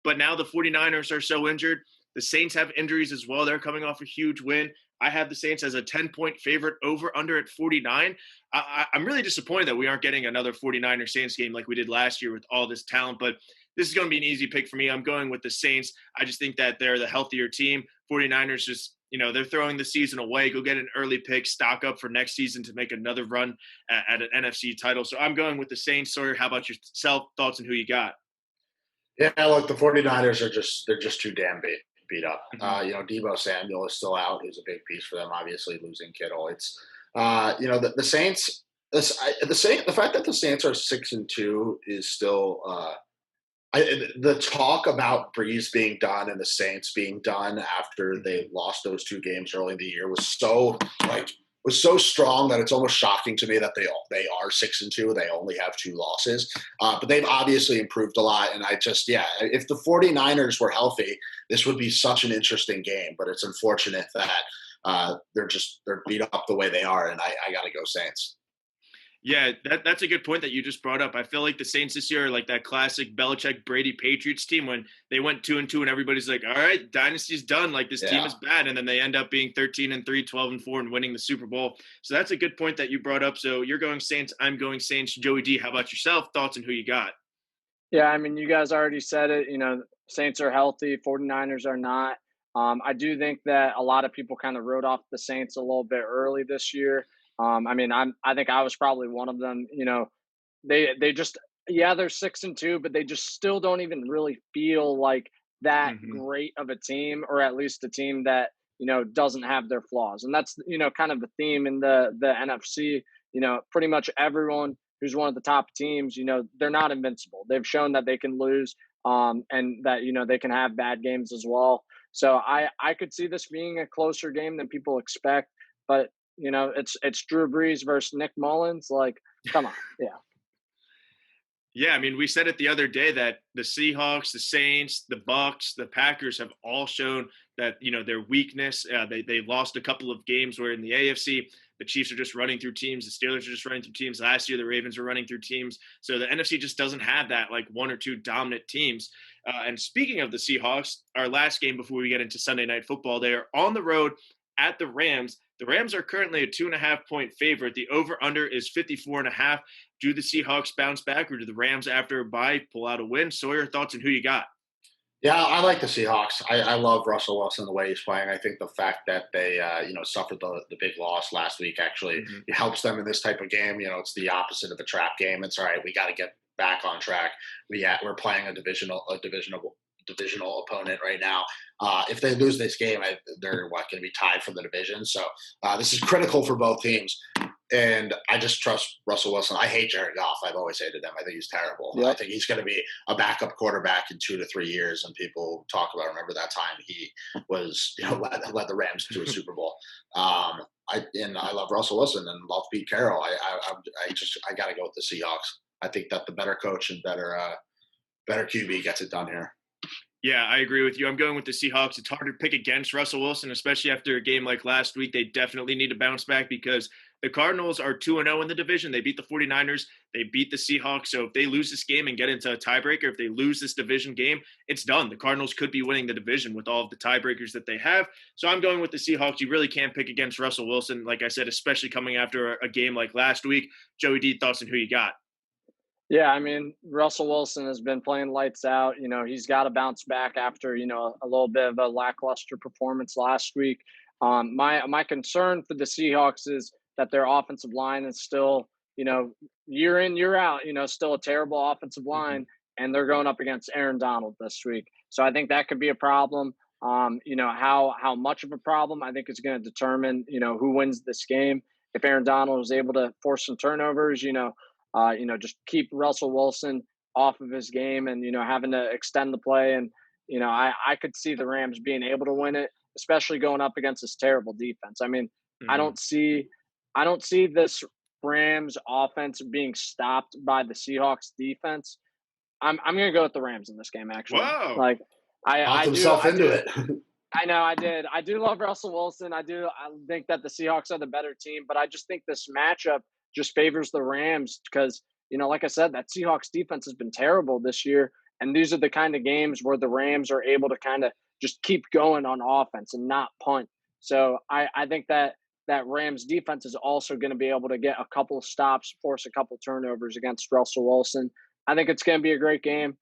B: But now the 49ers are so injured. The Saints have injuries as well. They're coming off a huge win. I have the Saints as a 10-point favorite over-under at 49. I'm really disappointed that we aren't getting another 49ers Saints game like we did last year with all this talent, but this is going to be an easy pick for me. I'm going with the Saints. I just think that they're the healthier team. 49ers just, they're throwing the season away. Go get an early pick, stock up for next season to make another run at an NFC title. So I'm going with the Saints. Sawyer, how about yourself? Thoughts on who you got?
C: Yeah, look, the 49ers they're just too damn beat up. Deebo Samuel is still out, who's a big piece for them. Obviously, losing Kittle. It's the Saints. The fact that the Saints are 6-2 is still. The talk about Breeze being done and the Saints being done after they lost those 2 games early in the year was so strong that it's almost shocking to me that they are 6-2. They only have 2 losses, but they've obviously improved a lot. And if the 49ers were healthy, this would be such an interesting game. But it's unfortunate that they're beat up the way they are, and I got to go Saints.
B: Yeah, that's a good point that you just brought up. I feel like the Saints this year are like that classic Belichick Brady Patriots team when they went 2-2 and everybody's like, all right, dynasty's done. Like this team is bad. And then they end up being 13-3, 12-4 and winning the Super Bowl. So that's a good point that you brought up. So you're going Saints. I'm going Saints. Joey D, how about yourself? Thoughts on who you got?
D: Yeah, I mean, you guys already said it. Saints are healthy. 49ers are not. I do think that a lot of people kind of wrote off the Saints a little bit early this year. I think I was probably one of them. They just they're 6-2, but they just still don't even really feel like that great of a team, or at least a team that doesn't have their flaws. And that's kind of the theme in the NFC. Pretty much everyone who's one of the top teams, they're not invincible. They've shown that they can lose, and that they can have bad games as well. So I could see this being a closer game than people expect, but it's Drew Brees versus Nick Mullins. Like, come on. Yeah.
B: Yeah, I mean, we said it the other day that the Seahawks, the Saints, the Bucks, the Packers have all shown that, their weakness. They lost a couple of games where in the AFC, the Chiefs are just running through teams. The Steelers are just running through teams. Last year, the Ravens were running through teams. So the NFC just doesn't have that, like, 1 or 2 dominant teams. And speaking of the Seahawks, our last game before we get into Sunday Night Football, they are on the road at the Rams. The Rams are currently a 2.5-point favorite. The over-under is 54.5. Do the Seahawks bounce back, or do the Rams, after a bye, pull out a win? Sawyer, thoughts on who you got?
C: Yeah, I like the Seahawks. I love Russell Wilson, the way he's playing. I think the fact that they, suffered the big loss last week actually it helps them in this type of game. It's the opposite of a trap game. It's all right. We got to get back on track. We're playing a divisional opponent right now. If they lose this game, they're going to be tied for the division. So this is critical for both teams. And I just trust Russell Wilson. I hate Jared Goff. I've always hated him. I think he's terrible. Yep. I think he's going to be a backup quarterback in 2 to 3 years. And people talk about, remember that time he was, led the Rams to a Super Bowl. I love Russell Wilson and love Pete Carroll. I got to go with the Seahawks. I think that the better coach and better QB gets it done here.
B: Yeah, I agree with you. I'm going with the Seahawks. It's hard to pick against Russell Wilson, especially after a game like last week. They definitely need to bounce back because the Cardinals are 2-0 in the division. They beat the 49ers. They beat the Seahawks. So if they lose this game and get into a tiebreaker, if they lose this division game, it's done. The Cardinals could be winning the division with all of the tiebreakers that they have. So I'm going with the Seahawks. You really can't pick against Russell Wilson, like I said, especially coming after a game like last week. Joey D, thoughts on who you got?
D: Yeah, I mean, Russell Wilson has been playing lights out. He's got to bounce back after, a little bit of a lackluster performance last week. My concern for the Seahawks is that their offensive line is still, year in, year out, still a terrible offensive line, and they're going up against Aaron Donald this week. So I think that could be a problem. How much of a problem I think is going to determine, who wins this game. If Aaron Donald is able to force some turnovers, just keep Russell Wilson off of his game and, having to extend the play. And, I could see the Rams being able to win it, especially going up against this terrible defense. I mean, I don't see this Rams offense being stopped by the Seahawks defense. I'm going to go with the Rams in this game, actually.
B: Wow.
D: Like I know I did. I do love Russell Wilson. I think that the Seahawks are the better team, but I just think this matchup just favors the Rams because, like I said, that Seahawks defense has been terrible this year. And these are the kind of games where the Rams are able to kind of just keep going on offense and not punt. So I think that Rams defense is also going to be able to get a couple of stops, force a couple of turnovers against Russell Wilson. I think it's going to be a great game.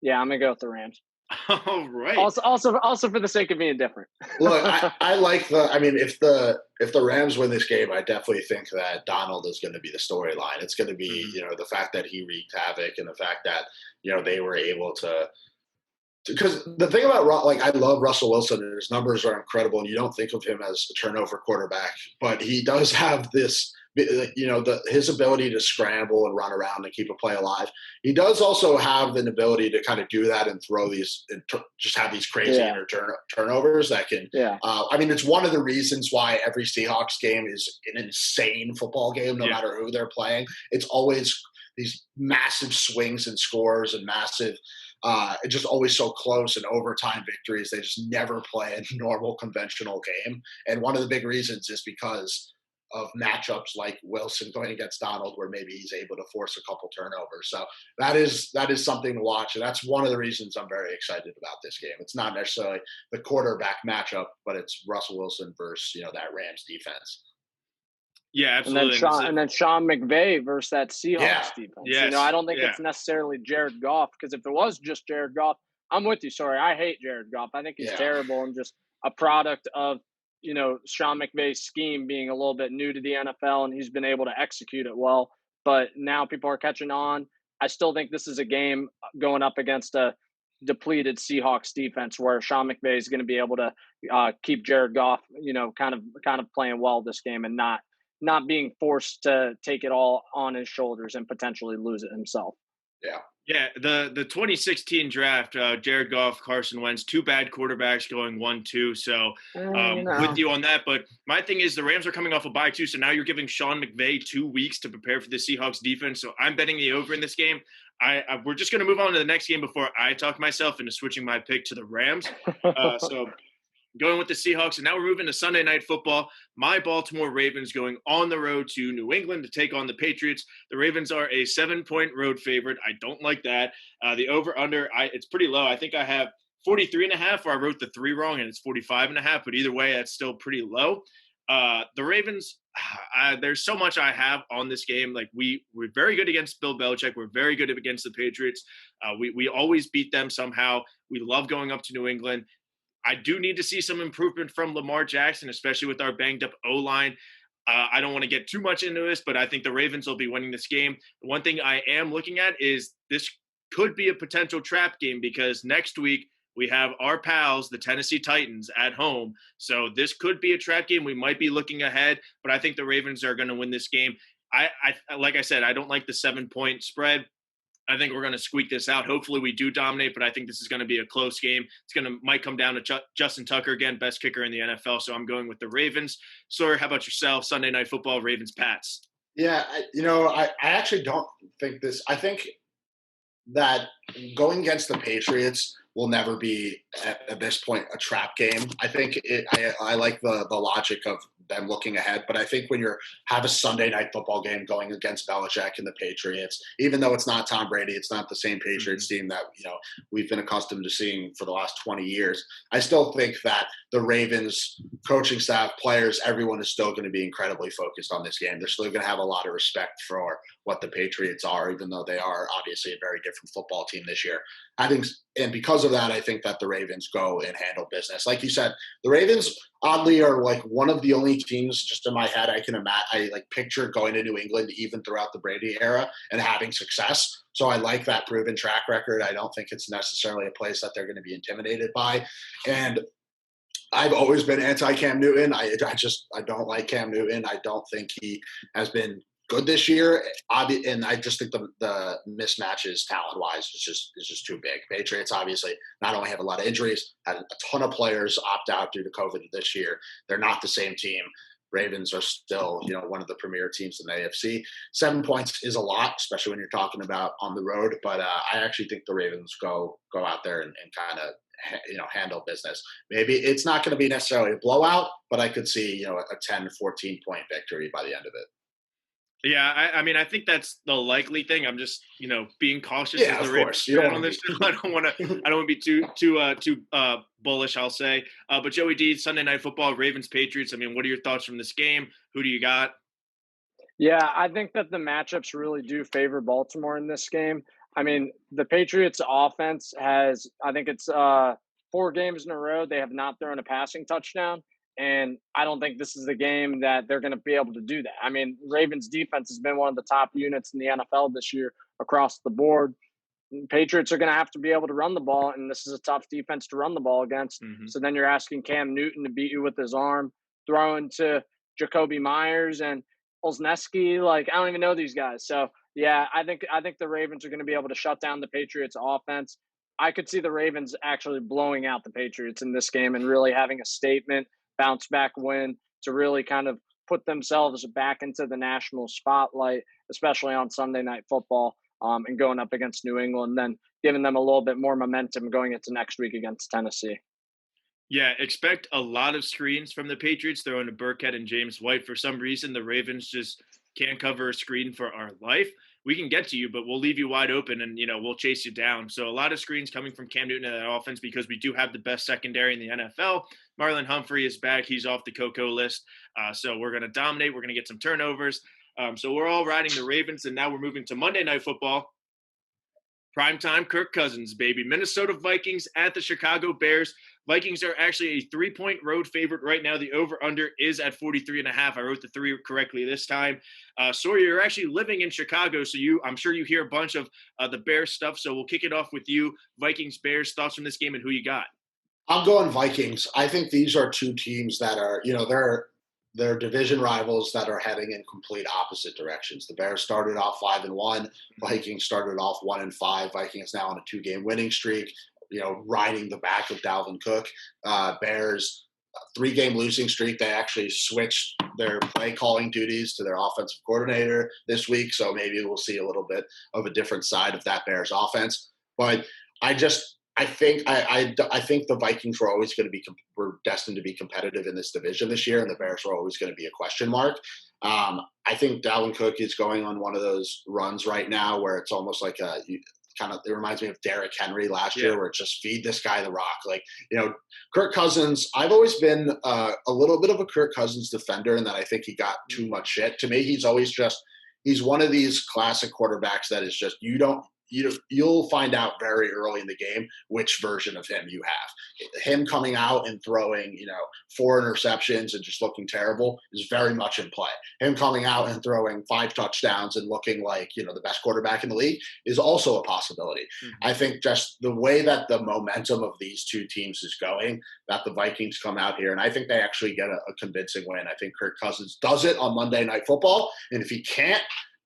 D: Yeah, I'm going to go with the Rams.
B: All right.
D: Also for the sake of being different.
C: Look, I like if the Rams win this game, I definitely think that Donald is going to be the storyline. It's going to be, the fact that he wreaked havoc and the fact that, they were able to because the thing about I love Russell Wilson and his numbers are incredible, and you don't think of him as a turnover quarterback, but he does have this, his ability to scramble and run around and keep a play alive. He does also have an ability to kind of do that and throw these, and just have these crazy turnovers that can.
D: Yeah.
C: It's one of the reasons why every Seahawks game is an insane football game, no matter who they're playing. It's always these massive swings and scores and massive. It's just always so close and overtime victories. They just never play a normal conventional game. And one of the big reasons is because of matchups like Wilson going against Donald, where maybe he's able to force a couple turnovers. So that is something to watch. And that's one of the reasons I'm very excited about this game. It's not necessarily the quarterback matchup, but it's Russell Wilson versus, that Rams defense.
B: Yeah, absolutely.
D: And then Sean McVay versus that Seahawks defense.
B: Yes.
D: I don't think it's necessarily Jared Goff, because if it was just Jared Goff, I'm with you. Sorry, I hate Jared Goff. I think he's terrible and just a product of, Sean McVay's scheme being a little bit new to the NFL, and he's been able to execute it well. But now people are catching on. I still think this is a game going up against a depleted Seahawks defense where Sean McVay is going to be able to keep Jared Goff, kind of playing well this game and not being forced to take it all on his shoulders and potentially lose it himself.
B: Yeah, the 2016 draft, Jared Goff, Carson Wentz, two bad quarterbacks going 1-2. So with you on that. But my thing is the Rams are coming off a bye too. So now you're giving Sean McVay 2 weeks to prepare for the Seahawks defense. So I'm betting the over in this game. We're just going to move on to the next game before I talk myself into switching my pick to the Rams. So going with the Seahawks, and now we're moving to Sunday Night Football. My Baltimore Ravens going on the road to New England to take on the Patriots. The Ravens are a 7-point road favorite. I don't like that. The over-under, it's pretty low. I think I have 43.5, or I wrote the 3 wrong, and it's 45.5. But either way, that's still pretty low. The Ravens, there's so much I have on this game. Like we're very good against Bill Belichick. We're very good against the Patriots. We always beat them somehow. We love going up to New England. I do need to see some improvement from Lamar Jackson, especially with our banged-up O-line. I don't want to get too much into this, but I think the Ravens will be winning this game. The one thing I am looking at is this could be a potential trap game, because next week we have our pals, the Tennessee Titans, at home. So this could be a trap game. We might be looking ahead, but I think the Ravens are going to win this game. I like I said, I don't like the 7-point spread. I think we're going to squeak this out. Hopefully we do dominate, but I think this is going to be a close game. Might come down to Justin Tucker again, best kicker in the NFL. So I'm going with the Ravens. Sawyer, how about yourself? Sunday Night Football, Ravens, Pats.
C: Yeah, I actually don't think this. I think that going against the Patriots will never be at this point a trap game. I think I like the logic of them looking ahead, but I think when you have a Sunday Night Football game going against Belichick and the Patriots, even though it's not Tom Brady, it's not the same Patriots team that we've been accustomed to seeing for the last 20 years. I still think that the Ravens coaching staff, players, everyone is still going to be incredibly focused on this game. They're still going to have a lot of respect for what the Patriots are, even though they are obviously a very different football team this year. And because of that, I think that the Ravens go and handle business. Like you said, the Ravens oddly are like one of the only teams, just in my head, I can imagine, I like picture going to New England even throughout the Brady era and having success. So I like that proven track record. I don't think it's necessarily a place that they're going to be intimidated by. And I've always been anti-Cam Newton. I don't like Cam Newton. I don't think he has been good this year, and I just think the mismatches talent-wise is just too big. Patriots obviously not only have a lot of injuries, had a ton of players opt out due to COVID this year. They're not the same team. Ravens are still, one of the premier teams in the AFC. 7 points is a lot, especially when you're talking about on the road. But I actually think the Ravens go out there and kind of handle business. Maybe it's not going to be necessarily a blowout, but I could see a 10, 14 point victory by the end of it.
B: Yeah, I think that's the likely thing. I'm just, being cautious.
C: Yeah, of course. You don't
B: on this. I don't want to be too bullish, I'll say. But Joey D, Sunday Night Football, Ravens, Patriots. What are your thoughts from this game? Who do you got?
D: Yeah, I think that the matchups really do favor Baltimore in this game. The Patriots offense has, I think it's 4 games in a row, they have not thrown a passing touchdown. And I don't think this is the game that they're going to be able to do that. Ravens defense has been one of the top units in the NFL this year across the board. Patriots are going to have to be able to run the ball, and this is a tough defense to run the ball against.
B: Mm-hmm.
D: So then you're asking Cam Newton to beat you with his arm, throwing to Jacoby Myers and Olszewski. Like, I don't even know these guys. So, yeah, I think the Ravens are going to be able to shut down the Patriots offense. I could see the Ravens actually blowing out the Patriots in this game and really having a statement bounce back win to really kind of put themselves back into the national spotlight, especially on Sunday Night Football, and going up against New England, then giving them a little bit more momentum going into next week against Tennessee.
B: Yeah, expect a lot of screens from the Patriots throwing to Burkhead and James White. For some reason, the Ravens just can't cover a screen for our life. We can get to you, but we'll leave you wide open and, we'll chase you down. So a lot of screens coming from Cam Newton in that offense because we do have the best secondary in the NFL. Marlon Humphrey is back. He's off the Coco list. So we're going to dominate. We're going to get some turnovers. So we're all riding the Ravens, and now we're moving to Monday Night Football. Primetime Kirk Cousins, baby. Minnesota Vikings at the Chicago Bears. Vikings are actually a 3-point road favorite right now. The over-under is at 43.5. I wrote the 3 correctly this time. Sawyer, you're actually living in Chicago, so I'm sure you hear a bunch of the Bears stuff. So we'll kick it off with you. Vikings, Bears, thoughts from this game and who you got?
C: I'm going Vikings. I think these are two teams that are, they're division rivals that are heading in complete opposite directions. The Bears started off 5-1. Vikings started off 1-5. Vikings now on a 2-game winning streak, riding the back of Dalvin Cook. Bears, 3-game losing streak. They actually switched their play calling duties to their offensive coordinator this week. So maybe we'll see a little bit of a different side of that Bears offense. But I think the Vikings were always going to were destined to be competitive in this division this year, and the Bears were always going to be a question mark. I think Dalvin Cook is going on one of those runs right now where it's almost like it reminds me of Derrick Henry last year, where it's just feed this guy the rock. Like, Kirk Cousins, I've always been a little bit of a Kirk Cousins defender, and that I think he got too much shit. To me, he's one of these classic quarterbacks that is just, you'll find out very early in the game which version of him you have. Him coming out and throwing, 4 interceptions and just looking terrible is very much in play. Him coming out and throwing 5 touchdowns and looking like, the best quarterback in the league is also a possibility. Mm-hmm. I think just the way that the momentum of these two teams is going, that the Vikings come out here, and I think they actually get a convincing win. I think Kirk Cousins does it on Monday Night Football, and if he can't,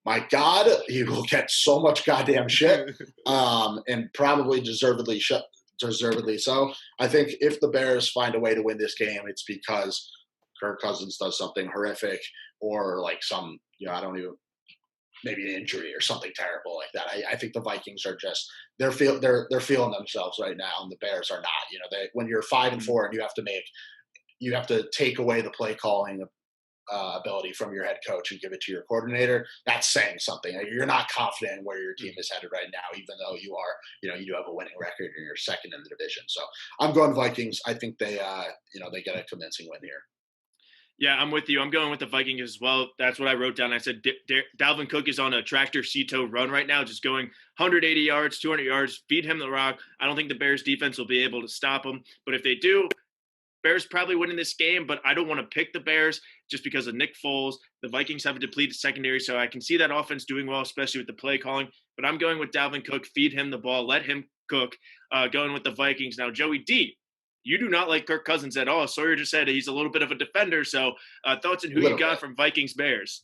C: my God, he will get so much goddamn shit, and probably deservedly so. I think if the Bears find a way to win this game, it's because Kirk Cousins does something horrific, or like some, maybe an injury or something terrible like that. I think the Vikings are just they're feeling themselves right now, and the Bears are not. When you're 5-4 and you have to take away the play calling ability from your head coach and give it to your coordinator, that's saying something. You're not confident in where your team is headed right now, even though you are, you do have a winning record and you're second in the division. So I'm going Vikings. I think they get a convincing win here.
B: Yeah, I'm with you. I'm going with the Vikings as well. That's what I wrote down. I said Dalvin Cook is on a tractor Cito run right now, just going 180 yards, 200 yards, feed him the rock. I don't think the Bears defense will be able to stop him. But if they do, Bears probably winning this game, but I don't want to pick the Bears just because of Nick Foles. The Vikings have a depleted secondary, so I can see that offense doing well, especially with the play calling. But I'm going with Dalvin Cook. Feed him the ball. Let him cook. Going with the Vikings. Now, Joey D, you do not like Kirk Cousins at all. Sawyer just said he's a little bit of a defender. So thoughts on who you got from Vikings Bears?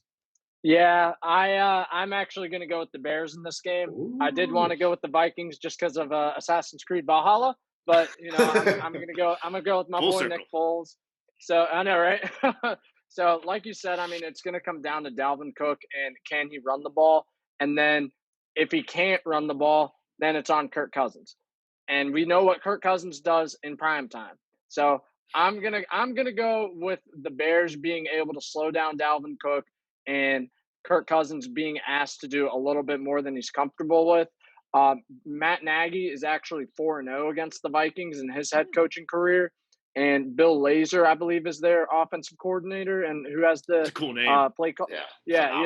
D: Yeah, I'm actually going to go with the Bears in this game. Ooh. I did want to go with the Vikings just because of Assassin's Creed Valhalla. But I'm gonna go with my boy Nick Foles. So I know, right? So like you said, it's gonna come down to Dalvin Cook and can he run the ball? And then if he can't run the ball, then it's on Kirk Cousins. And we know what Kirk Cousins does in prime time. So I'm gonna go with the Bears being able to slow down Dalvin Cook and Kirk Cousins being asked to do a little bit more than he's comfortable with. Matt Nagy is actually 4-0 against the Vikings in his head coaching career, and Bill Lazor, I believe, is their offensive coordinator, and who has the
B: That's a cool name.
D: play call. Yeah, he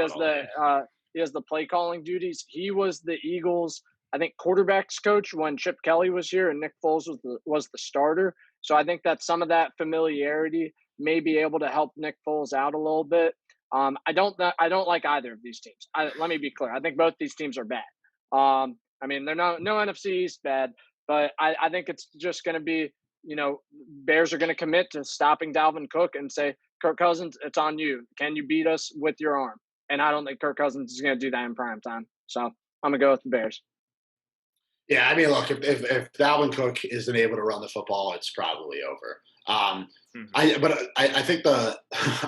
D: has the play calling duties. He was the Eagles, I think, quarterbacks coach when Chip Kelly was here, and Nick Foles was the starter. So I think that some of that familiarity may be able to help Nick Foles out a little bit. I don't like either of these teams. Let me be clear. I think both these teams are bad. I mean, they're no NFC East bad, but I think it's just going to be, Bears are going to commit to stopping Dalvin Cook and say, Kirk Cousins, it's on you. Can you beat us with your arm? And I don't think Kirk Cousins is going to do that in prime time. So I'm going to go with the Bears.
C: Yeah, I mean, look, if Dalvin Cook isn't able to run the football, it's probably over. I think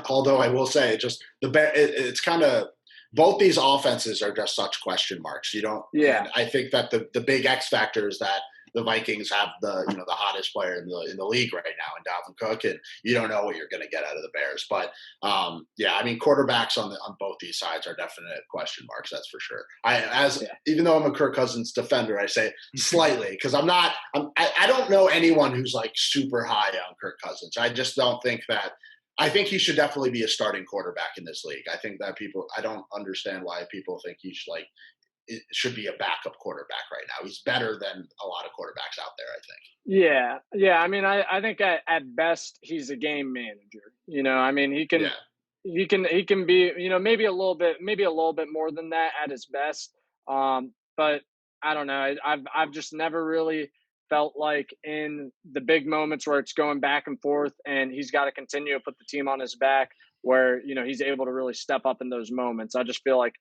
C: although I will say, it's kind of both these offenses are just such question marks. And I think that the big X factor is that the Vikings have the hottest player in the league right now in Dalvin Cook, and you don't know what you're going to get out of the Bears. But I mean, quarterbacks on both these sides are definite question marks. That's for sure. Even though I'm a Kirk Cousins defender, I say slightly because I don't know anyone who's like super high on Kirk Cousins. I just don't think that. I think he should definitely be a starting quarterback in this league. I think that I don't understand why people think he should be a backup quarterback right now. He's better than a lot of quarterbacks out there, I think.
D: Yeah. I mean, I think at best he's a game manager. I mean, he can be, maybe a little bit more than that at his best. But I don't know. I've just never really felt like in the big moments where it's going back and forth and he's got to continue to put the team on his back where, he's able to really step up in those moments. I just feel like,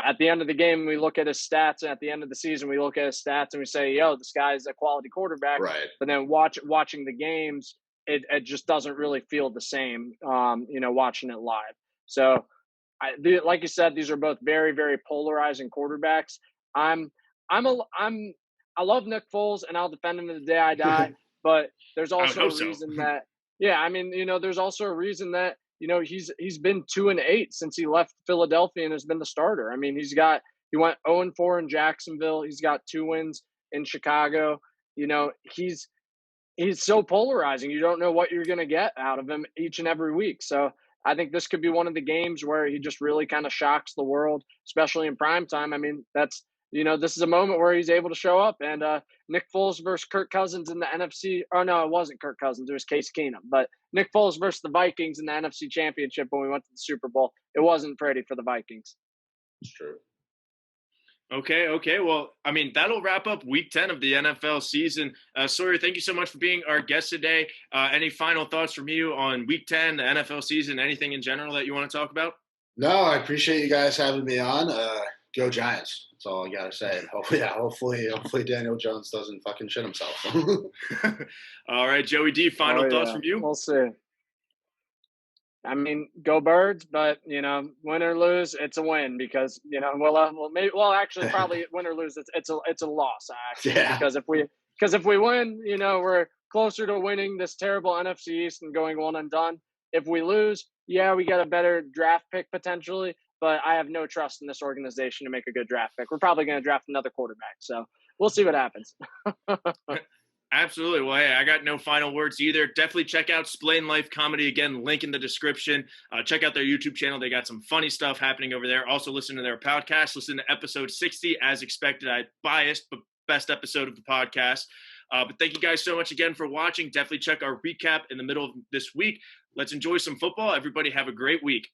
D: at the end of the game, we look at his stats, and at the end of the season, we look at his stats and we say, yo, this guy's a quality quarterback.
C: Right.
D: But then watching the games, it just doesn't really feel the same, watching it live. So, like you said, these are both very, very polarizing quarterbacks. I love Nick Foles, and I'll defend him to the day I die. But there's also a reason that, there's also a reason that, he's been 2-8 since he left Philadelphia and has been the starter. I mean, he went 0-4 in Jacksonville. He's got 2 wins in Chicago. He's so polarizing. You don't know what you're going to get out of him each and every week. So I think this could be one of the games where he just really kind of shocks the world, especially in prime time. I mean, this is a moment where he's able to show up. And Nick Foles versus Kirk Cousins in the NFC. Oh, no, it wasn't Kirk Cousins. It was Case Keenum. But Nick Foles versus the Vikings in the NFC Championship when we went to the Super Bowl. It wasn't pretty for the Vikings.
C: It's true.
B: Okay. Well, I mean, that'll wrap up week 10 of the NFL season. Sawyer, thank you so much for being our guest today. Any final thoughts from you on week 10, the NFL season, anything in general that you want to talk about?
C: No, I appreciate you guys having me on. Go Giants. That's all I got to say. Hopefully Daniel Jones doesn't fucking shit himself.
B: All right, Joey D, final thoughts from you?
D: We'll see. I mean, go Birds, but, win or lose, it's a win because, actually probably win or lose, it's a loss, actually.
C: Yeah.
D: Because if we win, we're closer to winning this terrible NFC East and going one and done. If we lose, we got a better draft pick potentially, but I have no trust in this organization to make a good draft pick. We're probably going to draft another quarterback, so we'll see what happens.
B: Absolutely. Well, hey, I got no final words either. Definitely check out Splain Life Comedy. Again, link in the description. Check out their YouTube channel. They got some funny stuff happening over there. Also listen to their podcast. Listen to episode 60. As expected, I biased, but best episode of the podcast. But thank you guys so much again for watching. Definitely check our recap in the middle of this week. Let's enjoy some football. Everybody have a great week.